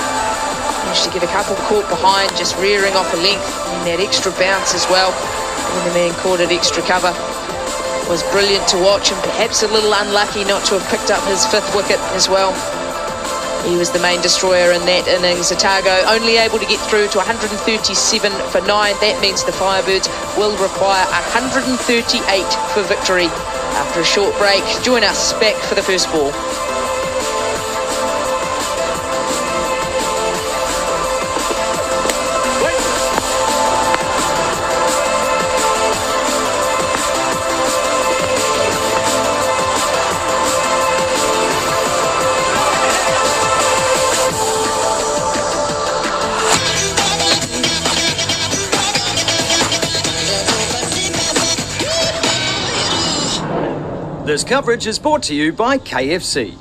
Managed to get a couple caught behind, just rearing off a length, and that extra bounce as well. And the man caught it extra cover. It was brilliant to watch, and perhaps a little unlucky not to have picked up his 5th wicket as well. He was the main destroyer in that innings. Otago only able to get through to 137 for 9. That means the Firebirds will require 138 for victory. After a short break, join us back for the first ball. This coverage is brought to you by KFC.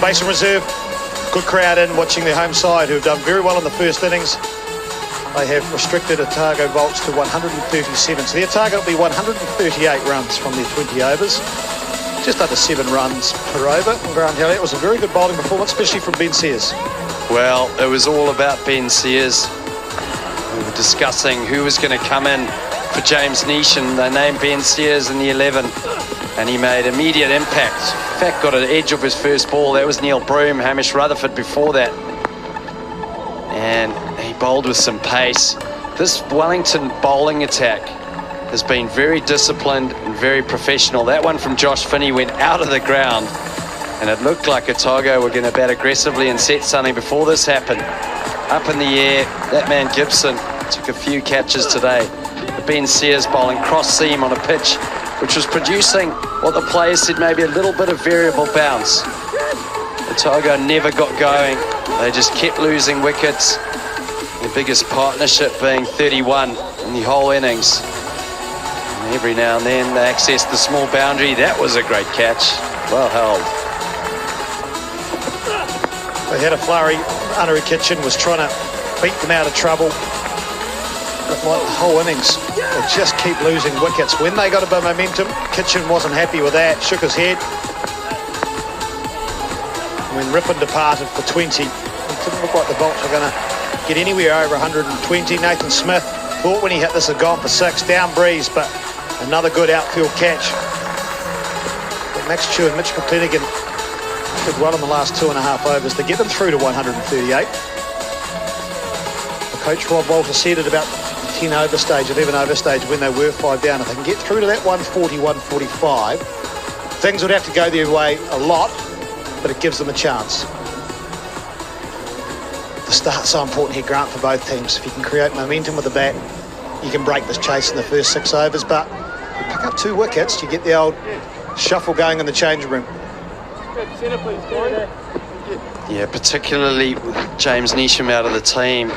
Basin Reserve, good crowd in watching their home side who have done very well in the first innings. They have restricted Otago Volts to 137, so their target will be 138 runs from their 20 overs. Just under 7 runs per over. And Grant Elliott was a very good bowling performance, especially from Ben Sears. Well, it was all about Ben Sears. We were discussing who was going to come in for James Neesham. They named Ben Sears in the 11, and he made immediate impact. In fact, got an edge of his first ball. That was Neil Broome, Hamish Rutherford before that. And he bowled with some pace. This Wellington bowling attack has been very disciplined and very professional. That one from Josh Finney went out of the ground, and it looked like Otago were going to bat aggressively and set something before this happened. Up in the air, that man Gibson took a few catches today. Ben Sears bowling cross seam on a pitch which was producing what the players said maybe a little bit of variable bounce. Otago never got going. They just kept losing wickets. The biggest partnership being 31 in the whole innings. And every now and then they access the small boundary. That was a great catch. Well held. They had a flurry. Anu Kitchen was trying to beat them out of trouble. But like the whole innings, they just keep losing wickets. When they got a bit of momentum, Kitchen wasn't happy with that, shook his head. When Rippon departed for 20, it didn't look like the Volts were going to get anywhere over 120. Nathan Smith thought when he hit this had gone for 6, down breeze, but another good outfield catch. But Max Chew and Mitch McClenaghan did well in the last 2.5 overs to get them through to 138. The coach Rob Walter said at about 10 over stage, 11 over stage, when they were 5 down, if they can get through to that 140, 145, things would have to go their way a lot, but it gives them a chance. The start's so important here, Grant, for both teams. If you can create momentum with the bat, you can break this chase in the first 6 overs, but you pick up 2 wickets, you get the old shuffle going in the changing room. Yeah, particularly with James Neesham out of the team,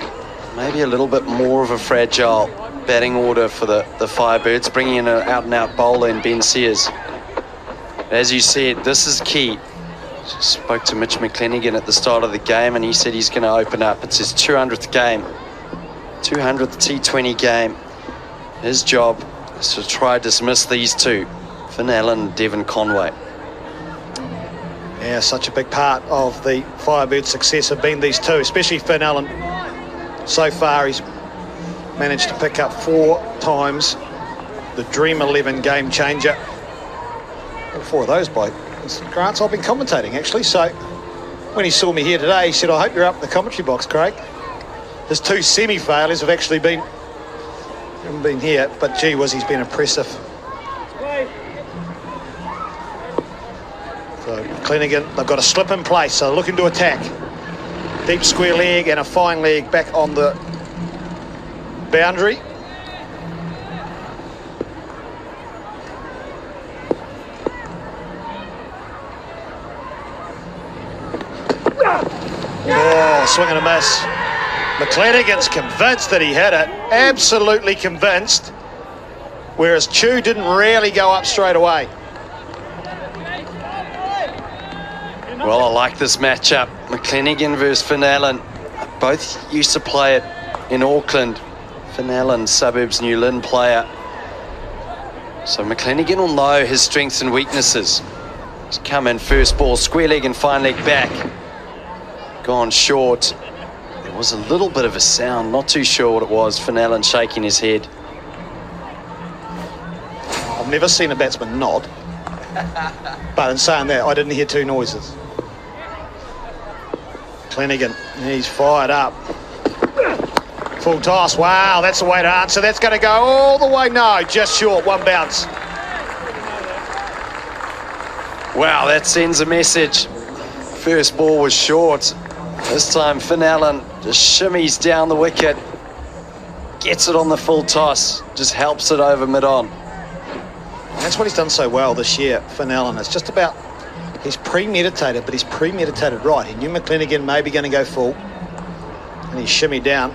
maybe a little bit more of a fragile batting order for the Firebirds, bringing in an out-and-out bowler in Ben Sears. As you said, this is key. Just spoke to Mitch McClenaghan at the start of the game, and he said he's going to open up. It's his 200th game, 200th T20 game. His job is to try to dismiss these two, Finn Allen and Devon Conway. Yeah, such a big part of the Firebirds' success have been these two, especially Finn Allen. So far, he's managed to pick up 4 times the Dream 11 game changer. All 4 of those by Grants. I've been commentating, actually. So when he saw me here today, he said, I hope you're up in the commentary box, Craig. His 2 semi-failures have actually haven't been here, but gee whiz, he's been impressive. So McClenaghan, they've got a slip in place, so looking to attack. Deep square leg and a fine leg back on the boundary. Oh, swing and a miss. McClenaghan's convinced that he hit it, absolutely convinced, whereas Chew didn't really go up straight away. Well, I like this matchup. McClenaghan versus Finn Allen. Both used to play it in Auckland. Finn Allen, Suburbs New Lynn player. So McClenaghan will know his strengths and weaknesses. He's come in first ball, square leg and fine leg back. Gone short. There was a little bit of a sound, not too sure what it was. Finn Allen shaking his head. I've never seen a batsman nod. But in saying that, I didn't hear 2 noises. McClenaghan, he's fired up. Full toss, wow, that's the way to answer. That's going to go all the way, no, just short, 1 bounce. Wow, that sends a message. First ball was short. This time Finn Allen just shimmies down the wicket, gets it on the full toss, just helps it over mid-on. That's what he's done so well this year, Finn Allen. It's just about, he's premeditated, but he's premeditated right. He knew McClenaghan may be going to go full, and he shimmied down.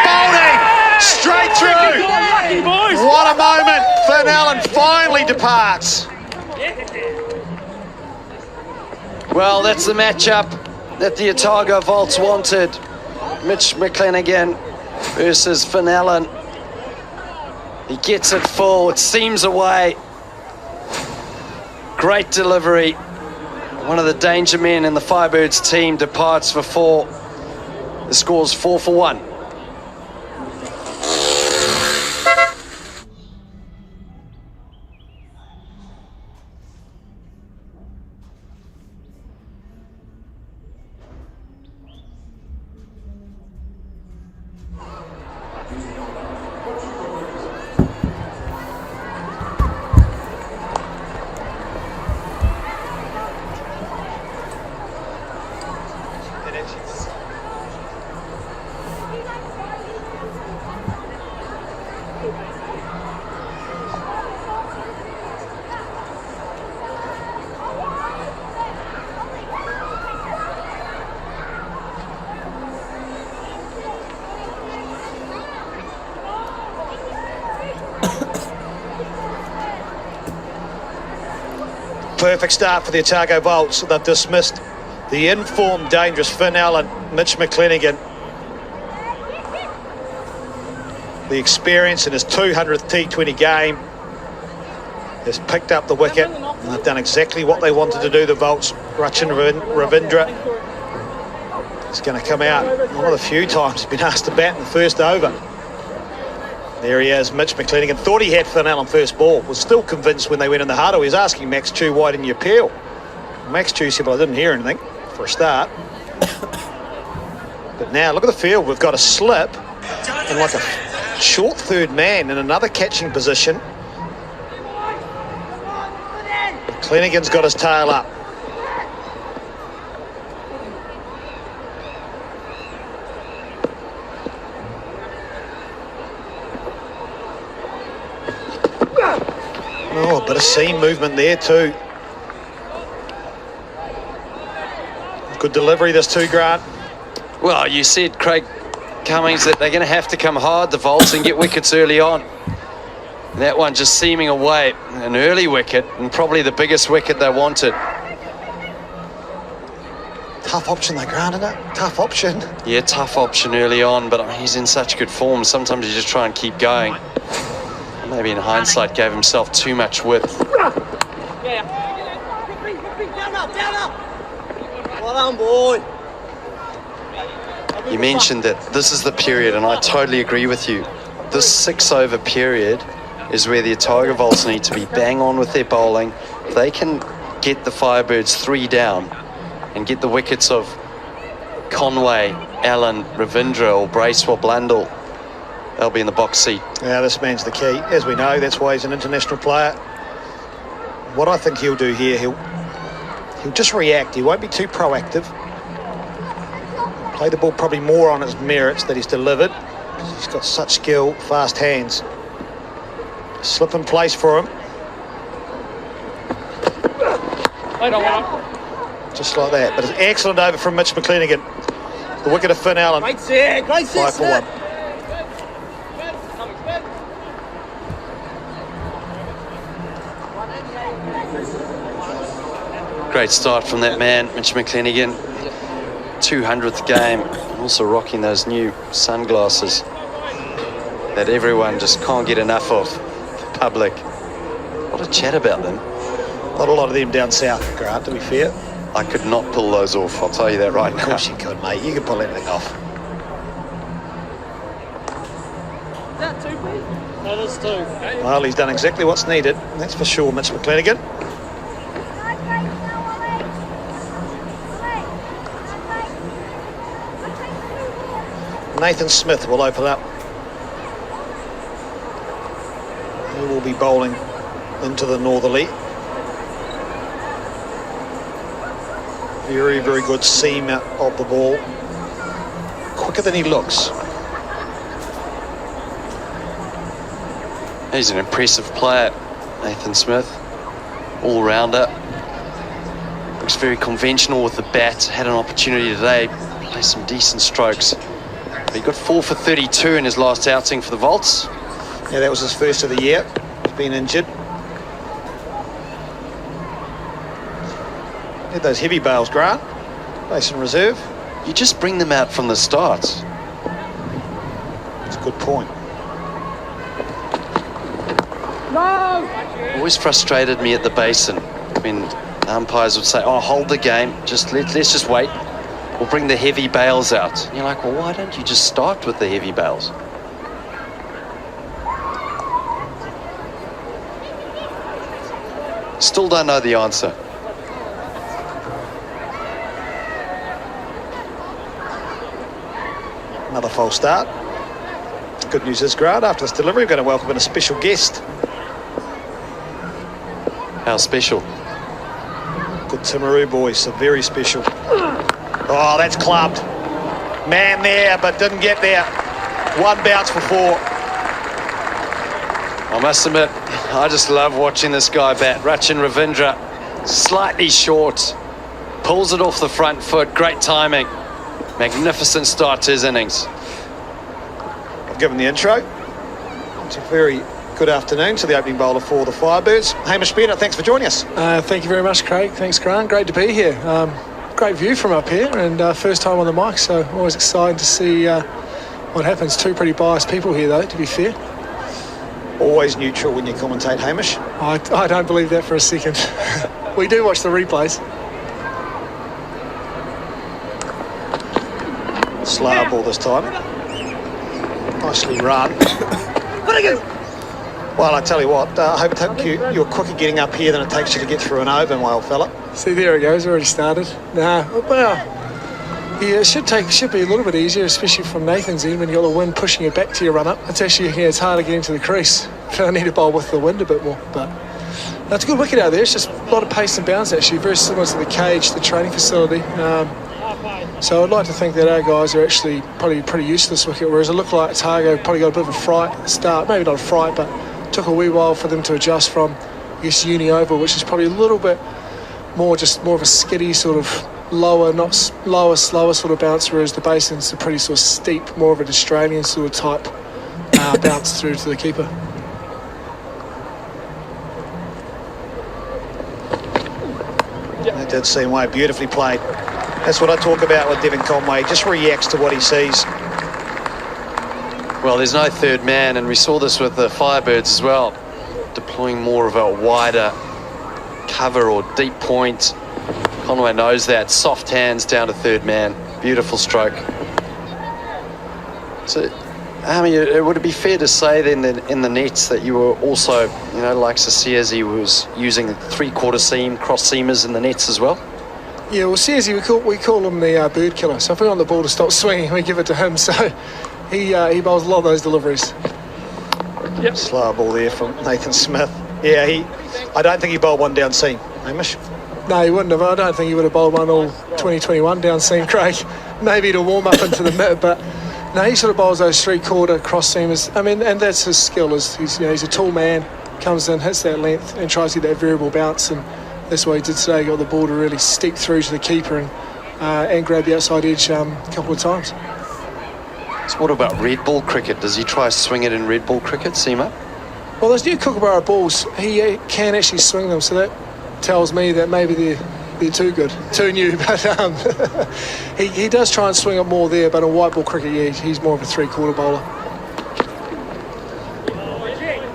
Bowling! Finn Allen finally departs. Well, that's the matchup that the Otago Volts wanted. Mitch McClenaghan versus Finn Allen. He gets it full, it seams away. Great delivery. One of the danger men in the Firebirds team departs for 4. The score's 4-1. Perfect start for the Otago Volts. They've dismissed the informed, dangerous Finn Allen, Mitch McClenaghan. The experience in his 200th T20 game has picked up the wicket, and they've done exactly what they wanted to do, the Volts. Rachin Ravindra is going to come out one of the few times he's been asked to bat in the first over. There he is, Mitch McClenaghan. Thought he had Finn Allen first ball. Was still convinced when they went in the huddle. He was asking Max Chu, why didn't you appeal? Max Chu said, well, I didn't hear anything for a start. But now, look at the field. We've got a slip and like a short third man in another catching position. McClenaghan's got his tail up. Oh, a bit of seam movement there too. Good delivery this too, Grant. Well, you said, Craig Cummings, that they're going to have to come hard, the Volts, and get wickets early on. And that one just seaming away, an early wicket, and probably the biggest wicket they wanted. Tough option they granted it. Tough option. Yeah, tough option early on, but I mean, he's in such good form. Sometimes you just try and keep going. Maybe in hindsight gave himself too much width. Well done, boy. You mentioned that this is the period, and I totally agree with you. This 6-over period is where the Otago Volts need to be bang on with their bowling. If they can get the Firebirds 3 down and get the wickets of Conway, Allen, Ravindra or Bracewell, Blundell, they'll be in the box seat. Yeah, this man's the key. As we know, that's why he's an international player. What I think he'll do here, he'll just react. He won't be too proactive. Play the ball probably more on its merits that he's delivered. He's got such skill, fast hands. Slip in place for him. Just like that. But it's excellent over from Mitch McClenaghan. The wicket of Finn Allen. Great set, 5-1. Great start from that man, Mitch McClenaghan. 200th game, also rocking those new sunglasses that everyone just can't get enough of, the public. What a chat about them. Not a lot of them down south, Grant, to be fair. I could not pull those off, I'll tell you that right now. Of course you could, mate. You could pull anything off. Is that 2, please? That is 2. Well, he's done exactly what's needed. That's for sure, Mitch McClenaghan. Nathan Smith will open up. He will be bowling into the northerly. Very, very good seam out of the ball. Quicker than he looks. He's an impressive player, Nathan Smith. All-rounder. Looks very conventional with the bat. Had an opportunity today, play some decent strokes. But he got 4 for 32 in his last outing for the Volts. Yeah, that was his first of the year. been injured. Had those heavy bails, Grant. Basin reserve. You just bring them out from the start. That's a good point. Always frustrated me at the Basin when umpires would say, oh, hold the game, let's just wait. We'll bring the heavy bails out. And you're like, well, why don't you just start with the heavy bails? Still don't know the answer. Another false start. Good news is, Grant, after this delivery, we're going to welcome in a special guest. How special? Good Timaru boys, so very special. Oh, that's clubbed. Man there, but didn't get there. One bounce for 4. I must admit, I just love watching this guy bat. Rachin Ravindra, slightly short, pulls it off the front foot, great timing. Magnificent start to his innings. I've given the intro. It's a very good afternoon to the opening bowler for the Firebirds. Hamish Bennett, thanks for joining us. Thank you very much, Craig. Thanks, Grant. Great to be here. Great view from up here, and first time on the mic, so always excited to see what happens. Two pretty biased people here, though, to be fair. Always neutral when you commentate, Hamish. I don't believe that for a second. We do watch the replays. Slower ball this time. Nicely run. Well, I tell you what, I hope you're quicker getting up here than it takes you to get through an over, my old fella. See, there it goes, already started. Well, yeah, it should be a little bit easier, especially from Nathan's end when you've got the wind pushing it back to your run-up. It's actually, it's harder getting to the crease. I need to bowl with the wind a bit more, but that's a good wicket out there. It's just a lot of pace and bounce, actually, very similar to the cage, the training facility. So I'd like to think that our guys are actually probably pretty used to this wicket, whereas it looked like Otago probably got a bit of a fright at the start. Maybe not a fright, but took a wee while for them to adjust from, I guess, uni over, which is probably a little bit more of a skiddy sort of lower, slower sort of bounce, whereas the Basin's a pretty sort of steep, more of an Australian sort of type bounce through to the keeper. It did seem way beautifully played. That's what I talk about with Devon Conway. Just reacts to what he sees. Well, there's no third man, and we saw this with the Firebirds as well, deploying more of a wider cover or deep point. Conway knows that. Soft hands down to third man. Beautiful stroke. So, I mean, would it be fair to say then that in the nets that you were also, like Sasiazi was using 3/4 seam, cross seamers in the nets as well? Yeah, well, Searsy, we call him the bird killer. So if we want the ball to stop swinging, we give it to him. So he bowls a lot of those deliveries. Yep. Slow ball there from Nathan Smith. Yeah, I don't think he bowled one down seam, Hamish. No, he wouldn't have. I don't think he would have bowled one all 2021 down seam, Craig. Maybe to warm up into the mid, but no, he sort of bowls those 3/4 cross seamers. I mean, and that's his skill. He's a tall man, comes in, hits that length, and tries to get that variable bounce. And that's what he did today. He got the ball to really steep through to the keeper and grab the outside edge a couple of times. So what about red ball cricket? Does he try to swing it in red ball cricket, Seema? Well, those new Kookaburra balls, he can actually swing them, so that tells me that maybe they're too good, too new. But he does try and swing it more there, but in white ball cricket, yeah, he's more of a 3/4 bowler.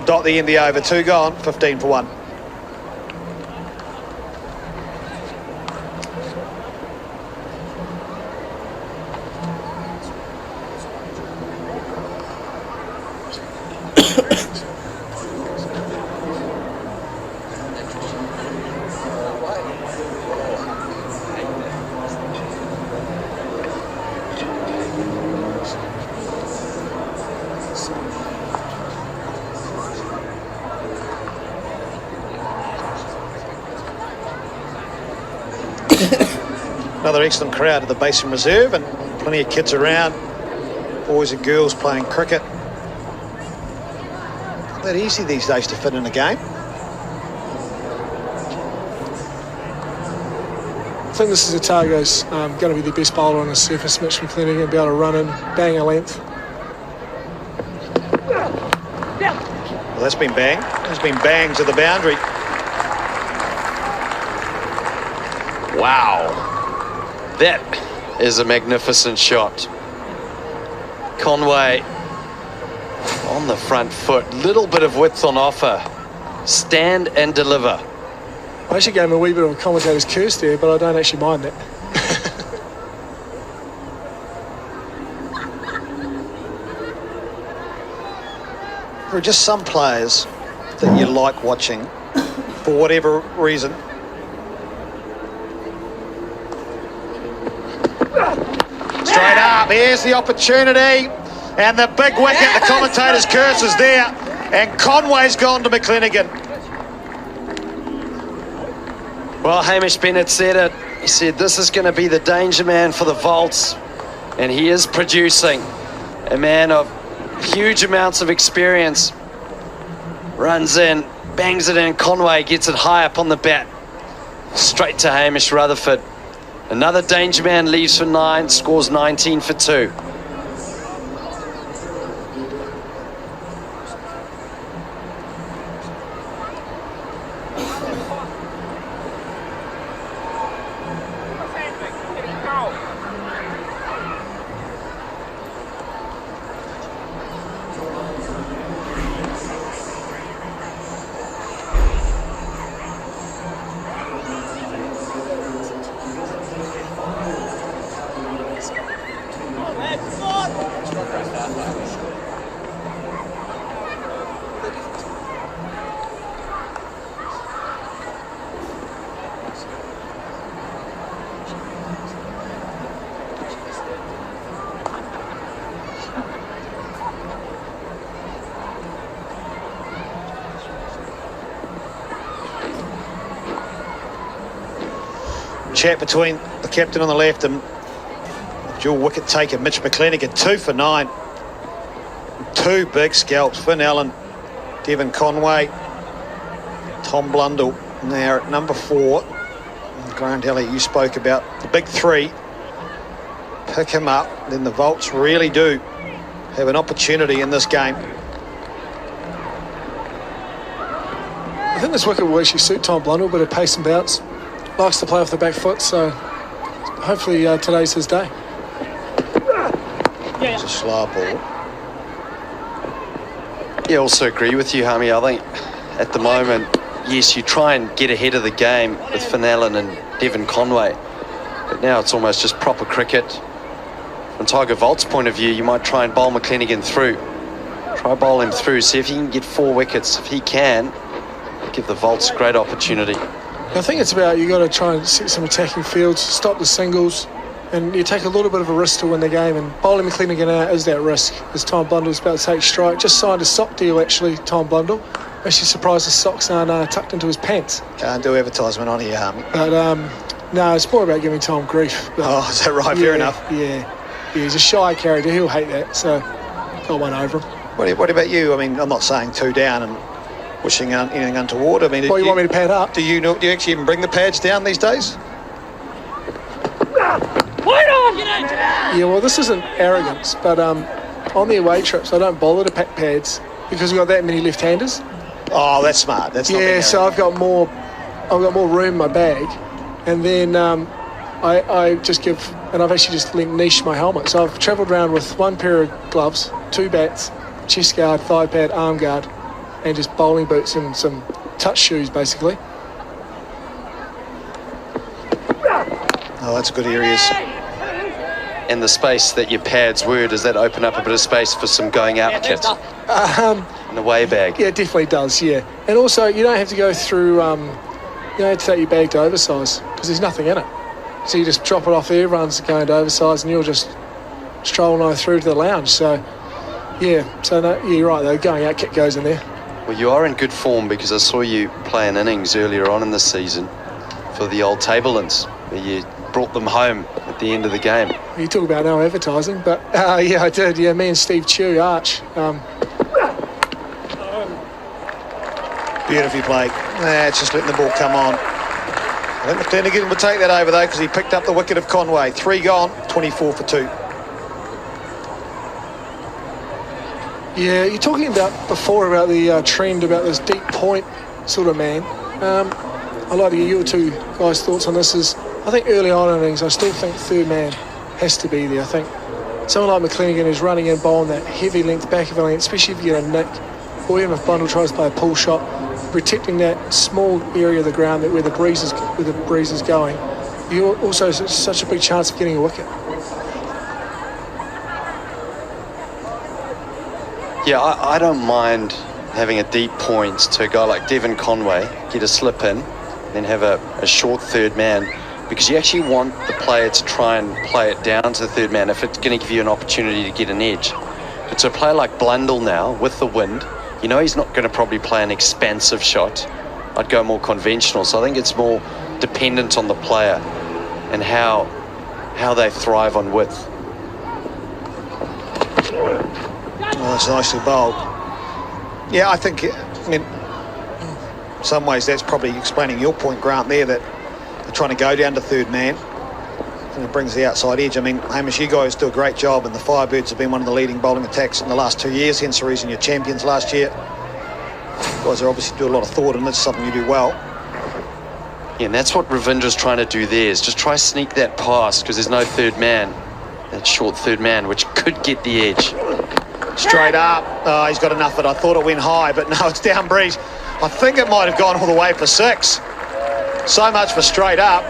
Dot the end of the over, 2 gone, 15 for 1. Another excellent crowd at the Basin Reserve, and plenty of kids around, boys and girls playing cricket. Not that easy these days to fit in a game. I think this is Otago's going to be the best bowler on the surface. Mitch McLennan going to be able to run in, bang a length. Well, that's been banged. That's been banged to the boundary. Wow. That is a magnificent shot. Conway on the front foot. Little bit of width on offer. Stand and deliver. I actually gave him a wee bit of a commentator's curse there, but I don't actually mind that. There are just some players that you like watching for whatever reason. Straight up, here's the opportunity. And the big wicket, the commentator's curse is there. And Conway's gone to McClenaghan. Well, Hamish Bennett said it. He said this is going to be the danger man for the Volts. And he is producing. A man of huge amounts of experience. Runs in, bangs it in. Conway gets it high up on the bat. Straight to Hamish Rutherford. Another danger man leaves for 9, scores 19 for 2. Chat between the captain on the left and dual wicket taker Mitch McClenaghan. 2 for 9. 2 big scalps. Finn Allen, Devon Conway, Tom Blundell now at number 4. And Grant Elliott, you spoke about the big 3. Pick him up, then the Volts really do have an opportunity in this game. I think this wicket will actually suit Tom Blundell, bit of pace and bounce. Likes to play off the back foot, so hopefully today's his day. It's a slow ball. Yeah, also agree with you, Hammy. I think at the moment, yes, you try and get ahead of the game with Finn Allen and Devon Conway, but now it's almost just proper cricket. From Otago Volts' point of view, you might try and bowl McClenaghan through. Try bowl him through, see if he can get 4 wickets. If he can, give the Volts a great opportunity. I think it's about you got to try and set some attacking fields, stop the singles, and you take a little bit of a risk to win the game. And bowling McClenaghan out is that risk. As Tom Blundell's about to take strike, just signed a sock deal actually. Tom Blundell, actually surprised his socks aren't tucked into his pants. Can't do advertisement on here, Harmy. But no, it's more about giving Tom grief. But, oh, is that right? Fair enough. Yeah, he's a shy character. He'll hate that. So got one over him. What about you? I mean, I'm not saying 2 down and wishing anything untoward. I mean, you want me to pad up? Do you actually even bring the pads down these days? Yeah, well, this isn't arrogance, but on the away trips, I don't bother to pack pads because we've got that many left-handers. Oh, that's smart. That's not being arrogant. So I've got more room in my bag, and then I just give, and I've actually just niche my helmet. So I've travelled around with 1 pair of gloves, 2 bats, chest guard, thigh pad, arm guard, and just bowling boots and some touch shoes, basically. Oh, that's good areas. And the space that your pads were, does that open up a bit of space for some going out kit? In the way bag? Yeah, it definitely does, yeah. And also, you don't have to go through, you don't have to take your bag to oversize because there's nothing in it. So you just drop it off there, everyone's going to oversize, and you'll just stroll on through to the lounge. So, yeah, you're right, though, going out kit goes in there. Well, you are in good form because I saw you play an innings earlier on in the season for the old Tablelands, where you brought them home at the end of the game. You talk about no advertising, but yeah, I did. Yeah, me and Steve Chew, Arch. Beautifully played. It's just letting the ball come on. I think McClenaghan would take that over, though, because he picked up the wicket of Conway. 3 gone, 24 for 2. Yeah, you're talking about before about the trend about this deep point sort of man. I'd like to get your two guys' thoughts on this. I think early on in innings, I still think third man has to be there. I think someone like McClenaghan is running in, bowling that heavy length back of a length, especially if you get a nick, or even if Blundell tries to play a pull shot, protecting that small area of the ground where the breeze is going. You're also such a big chance of getting a wicket. Yeah, I don't mind having a deep point to a guy like Devon Conway, get a slip in, then have a short third man, because you actually want the player to try and play it down to the third man if it's going to give you an opportunity to get an edge. But to a player like Blundell now, with the wind, you know he's not going to probably play an expansive shot. I'd go more conventional. So I think it's more dependent on the player and how they thrive on width. Oh, that's nicely bowled. Yeah, I think, in some ways that's probably explaining your point, Grant, there, that they're trying to go down to third man and it brings the outside edge. I mean, Hamish, you guys do a great job, and the Firebirds have been one of the leading bowling attacks in the last 2 years, hence the reason you're champions last year. You guys are obviously do a lot of thought, and it's something you do well. Yeah, and that's what Ravindra's trying to do there, is just try to sneak that past, because there's no third man, that short third man, which could get the edge. Straight up. Oh, he's got enough of it. I thought it went high, but no, it's down breeze. I think it might have gone all the way for 6. So much for straight up.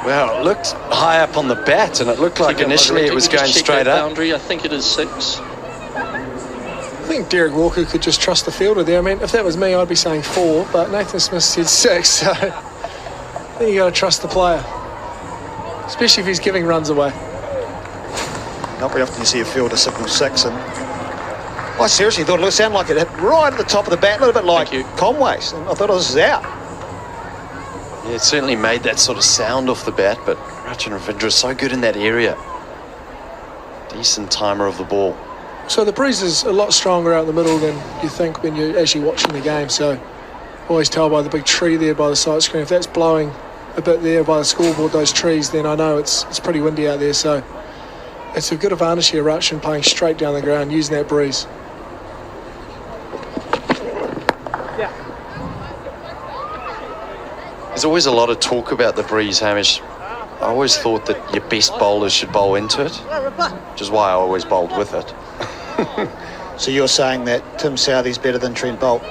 Well, it looked high up on the bat, and it looked like initially it was going straight up. Boundary, I think it is 6. I think Derek Walker could just trust the fielder there. I mean, if that was me, I'd be saying 4, but Nathan Smith said 6, so I think you got to trust the player, especially if he's giving runs away. Not very often you see a fielder signal 6, and I seriously thought it sounded like it hit right at the top of the bat, a little bit like Conway's, and I thought, this is out. Yeah, it certainly made that sort of sound off the bat, but Rachin Ravindra is so good in that area. Decent timer of the ball. So the breeze is a lot stronger out in the middle than you think when you're actually watching the game. So always tell by the big tree there by the side screen, if that's blowing a bit there by the scoreboard, those trees, then I know it's pretty windy out there. So it's a good advantage here, Rachin playing straight down the ground, using that breeze. There's always a lot of talk about the breeze, Hamish. I always thought that your best bowlers should bowl into it, which is why I always bowled with it. So you're saying that Tim Southey's better than Trent Boult?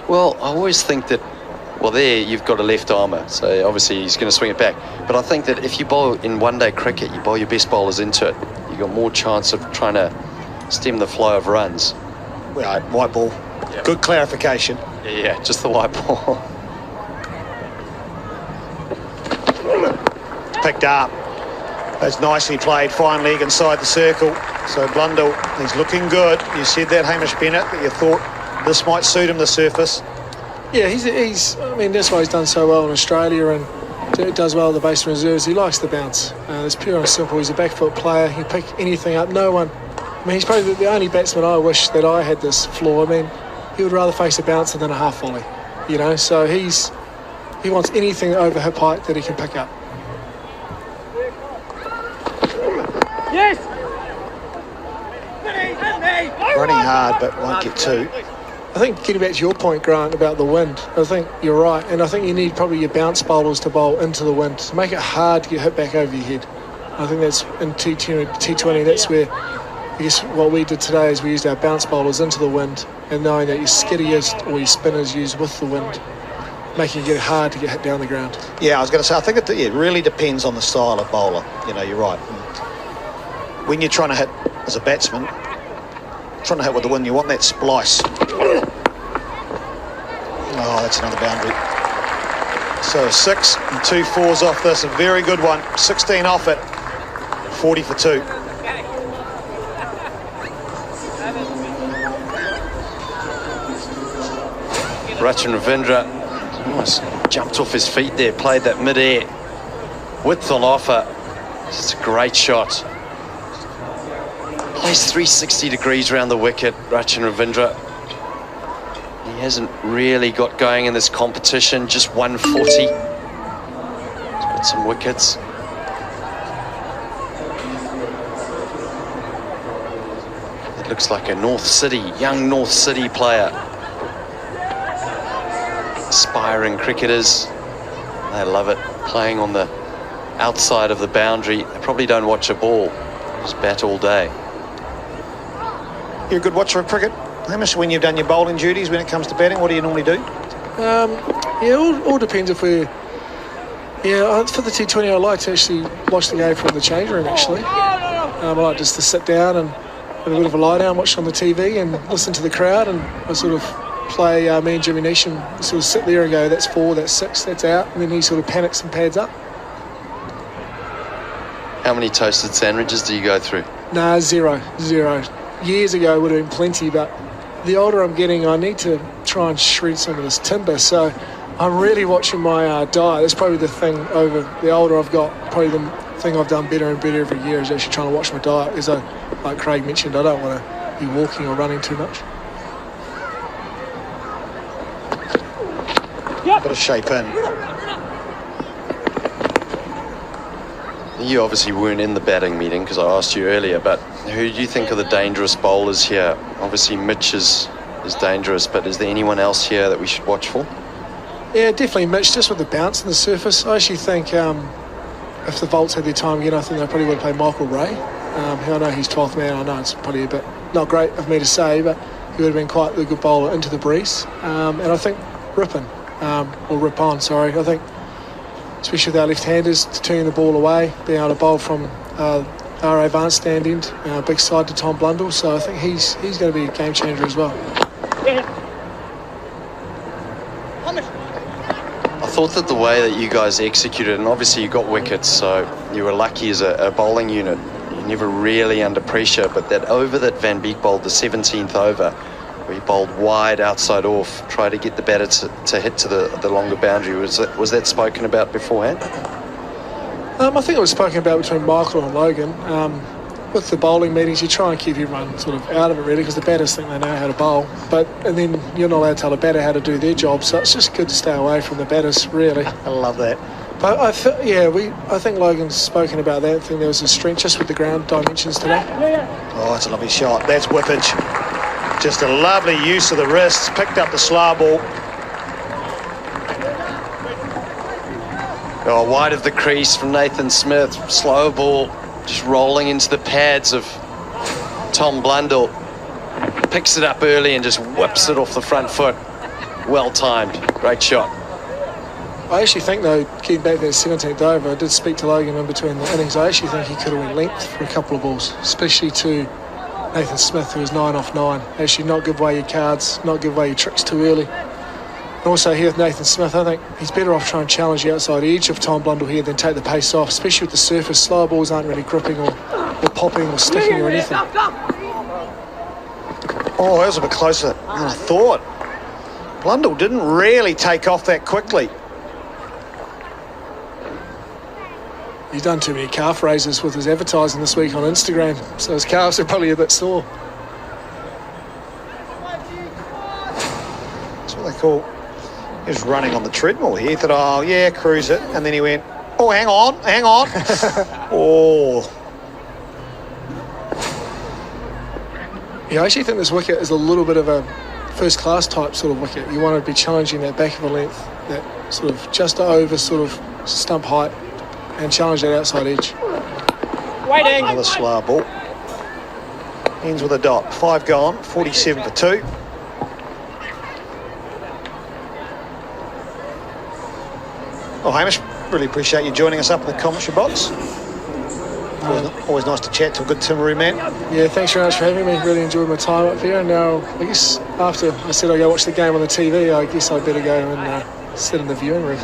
Well, I always think that, well, there you've got a left armour, so obviously he's going to swing it back. But I think that if you bowl in one-day cricket, you bowl your best bowlers into it, you've got more chance of trying to stem the flow of runs. Right, white ball. Yep. Good clarification. Yeah, just the white ball. Picked up. That's nicely played, fine leg inside the circle. So Blundell, he's looking good. You said that, Hamish Bennett, that you thought this might suit him, the surface. Yeah, he's I mean, that's why he's done so well in Australia and does well in the baseman reserves. He likes the bounce. It's pure and simple. He's a back foot player. He'll pick anything up. No one, I mean, he's probably the only batsman I wish that I had this flaw. I mean, he would rather face a bouncer than a half volley, you know, so he wants anything over hip height that he can pick up. Yes! Running hard, but won't get 2. I think getting back to your point, Grant, about the wind, I think you're right, and I think you need probably your bounce bowlers to bowl into the wind to make it hard to get hit back over your head. I think that's in T20, that's where I guess what we did today is we used our bounce bowlers into the wind, and knowing that your skiddiest or your spinners used with the wind, making it hard to get hit down the ground. Yeah, I was going to say, I think it really depends on the style of bowler. You know, you're right. When you're trying to hit as a batsman, trying to hit with the wind, you want that splice. Oh, that's another boundary. So 6 and 2 4s off this, a very good one. 16 off it, 40 for 2. Rachin Ravindra almost jumped off his feet there, played that mid-air. Width on offer. It's a great shot. Plays 360 degrees around the wicket, Rachin Ravindra. He hasn't really got going in this competition, just 140. He's got some wickets. looks like a young North City player. Aspiring cricketers. They love it, playing on the outside of the boundary. They probably don't watch a ball, just bat all day. You're a good watcher of cricket, Hamish, when you've done your bowling duties. When it comes to batting, what do you normally do? Yeah, all depends if we're... Yeah, for the T20, I like to actually watch the game from the change room, actually. I like just to sit down and have a bit of a lie down, watch on the TV and listen to the crowd, and I sort of play me and Jimmy Neesham sort of sit there and go, that's 4, that's 6, that's out, and then he sort of panics and pads up. How many toasted sandwiches do you go through? Nah, zero. Years ago would have been plenty, but the older I'm getting, I need to try and shred some of this timber, so I'm really watching my diet. That's probably the thing over the older I've got, probably the thing I've done better and better every year is actually trying to watch my diet. As like Craig mentioned, I don't want to be walking or running too much. Bit of shape in. You obviously weren't in the batting meeting because I asked you earlier, but who do you think are the dangerous bowlers here? Obviously Mitch is dangerous, but is there anyone else here that we should watch for? Yeah, definitely Mitch, just with the bounce on the surface. I actually think if the Volts had their time again, I think they probably would play Michael Ray. I know he's 12th man, I know it's probably a bit not great of me to say, but he would have been quite a good bowler into the breeze. And I think Ripon, I think especially with our left-handers, turning the ball away, being able to bowl from R.A. Vance stand end, big side to Tom Blundell, so I think he's going to be a game changer as well. I thought that the way that you guys executed, and obviously you got wickets, so you were lucky as a bowling unit. You're never really under pressure, but that over that Van Beek bowled, the 17th over, where he bowled wide outside off, try to get the batter to hit to the longer boundary. Was that spoken about beforehand? I think it was spoken about between Michael and Logan. With the bowling meetings, you try and keep everyone sort of out of it really, because the batters think they know how to bowl, and then you're not allowed to tell a batter how to do their job, so it's just good to stay away from the batters, really. I love that. But I think Logan's spoken about that. I think there was a strength just with the ground dimensions today. Oh, it's a lovely shot. That's whippage. Just a lovely use of the wrists, picked up the slow ball. Oh, wide of the crease from Nathan Smith, slow ball, just rolling into the pads of Tom Blundell. Picks it up early and just whips it off the front foot. Well timed, great shot. I actually think, though, getting back that 17th over, I did speak to Logan in between the innings. I actually think he could have went length for a couple of balls, especially to Nathan Smith, who was 9 off 9. Actually not give away your cards, not give away your tricks too early. And also here with Nathan Smith, I think he's better off trying to challenge the outside edge of Tom Blundell here than take the pace off, especially with the surface. Slower balls aren't really gripping or popping or sticking or anything. Oh, that was a bit closer than I thought. Blundell didn't really take off that quickly. He's done too many calf raises with his advertising this week on Instagram, so his calves are probably a bit sore. That's what they call... He was running on the treadmill here. He thought, oh, yeah, cruise it. And then he went, oh, hang on. Oh. Yeah, I actually think this wicket is a little bit of a first-class type sort of wicket. You want to be challenging that back of a length, that sort of just over sort of stump height, and challenge that outside edge. Waiting. Another slow ball. Ends with a dot. 5 gone, 47 for 2. Well, Hamish, really appreciate you joining us up in the commentary box. Always nice to chat to a good Timaru man. Yeah, thanks very much for having me. Really enjoyed my time up here. And now, I guess after I said I go watch the game on the TV, I guess I'd better go and sit in the viewing room.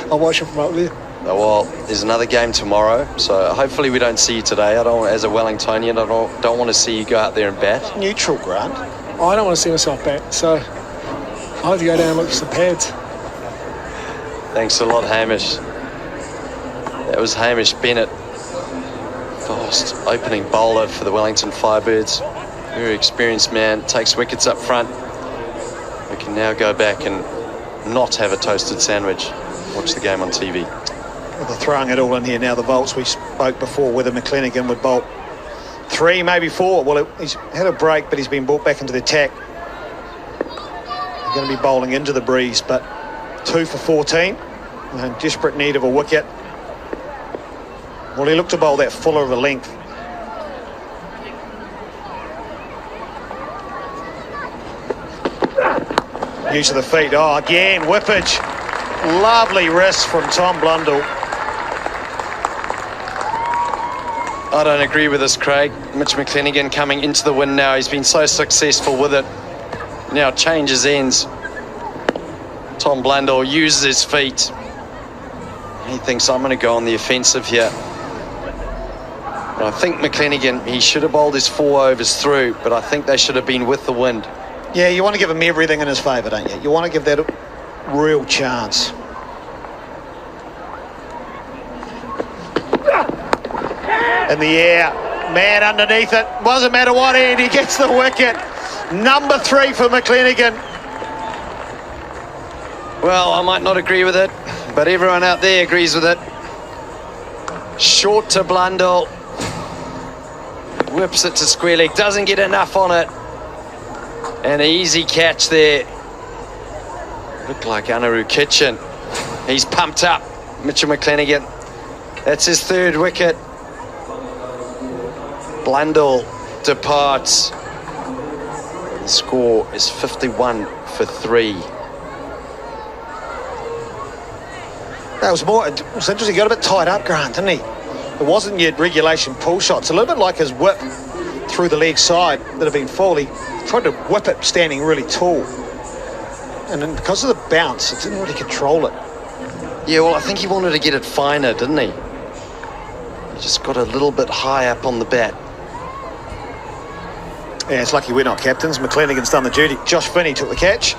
I'll watch it from up there. Oh, well, there's another game tomorrow, so hopefully we don't see you today. As a Wellingtonian, I don't want to see you go out there and bat. Neutral ground. I don't want to see myself bat, so I have to go down and look for some pads. Thanks a lot, Hamish. That was Hamish Bennett, fast opening bowler for the Wellington Firebirds. Very experienced man, takes wickets up front. We can now go back and not have a toasted sandwich. Watch the game on TV. Well, they're throwing it all in here now, the Volts. We spoke before whether McClenaghan would bowl 3, maybe 4. Well, he's had a break, but he's been brought back into the attack. He's going to be bowling into the breeze, but 2 for 14. In desperate need of a wicket. Well, he looked to bowl that fuller of a length. Use of the feet. Oh, again, whippage. Lovely wrist from Tom Blundell. I don't agree with this, Craig. Mitch McClenaghan coming into the win now. He's been so successful with it. Now changes ends. Tom Blundell uses his feet. He thinks, I'm going to go on the offensive here. And I think McClenaghan, he should have bowled his 4 overs through, but I think they should have been with the wind. Yeah, you want to give him everything in his favour, don't you? You want to give that a real chance. In the air, man underneath it. Doesn't matter what end, he gets the wicket. Number 3 for McClenaghan. Well, I might not agree with it, but everyone out there agrees with it. Short to Blundell. Whips it to square leg, doesn't get enough on it. And an easy catch there. Looked like Anaru Kitchen. He's pumped up, Mitchell McClenaghan. That's his 3rd wicket. Blundell departs. The score is 51 for 3. That was more, it was interesting, he got a bit tied up, Grant, didn't he? It wasn't yet regulation pull shots. A little bit like his whip through the leg side that had been full. He tried to whip it standing really tall. And then because of the bounce, it didn't really control it. Yeah, well, I think he wanted to get it finer, didn't he? He just got a little bit high up on the bat. Yeah, it's lucky we're not captains. McClenaghan's done the duty. Josh Finney took the catch.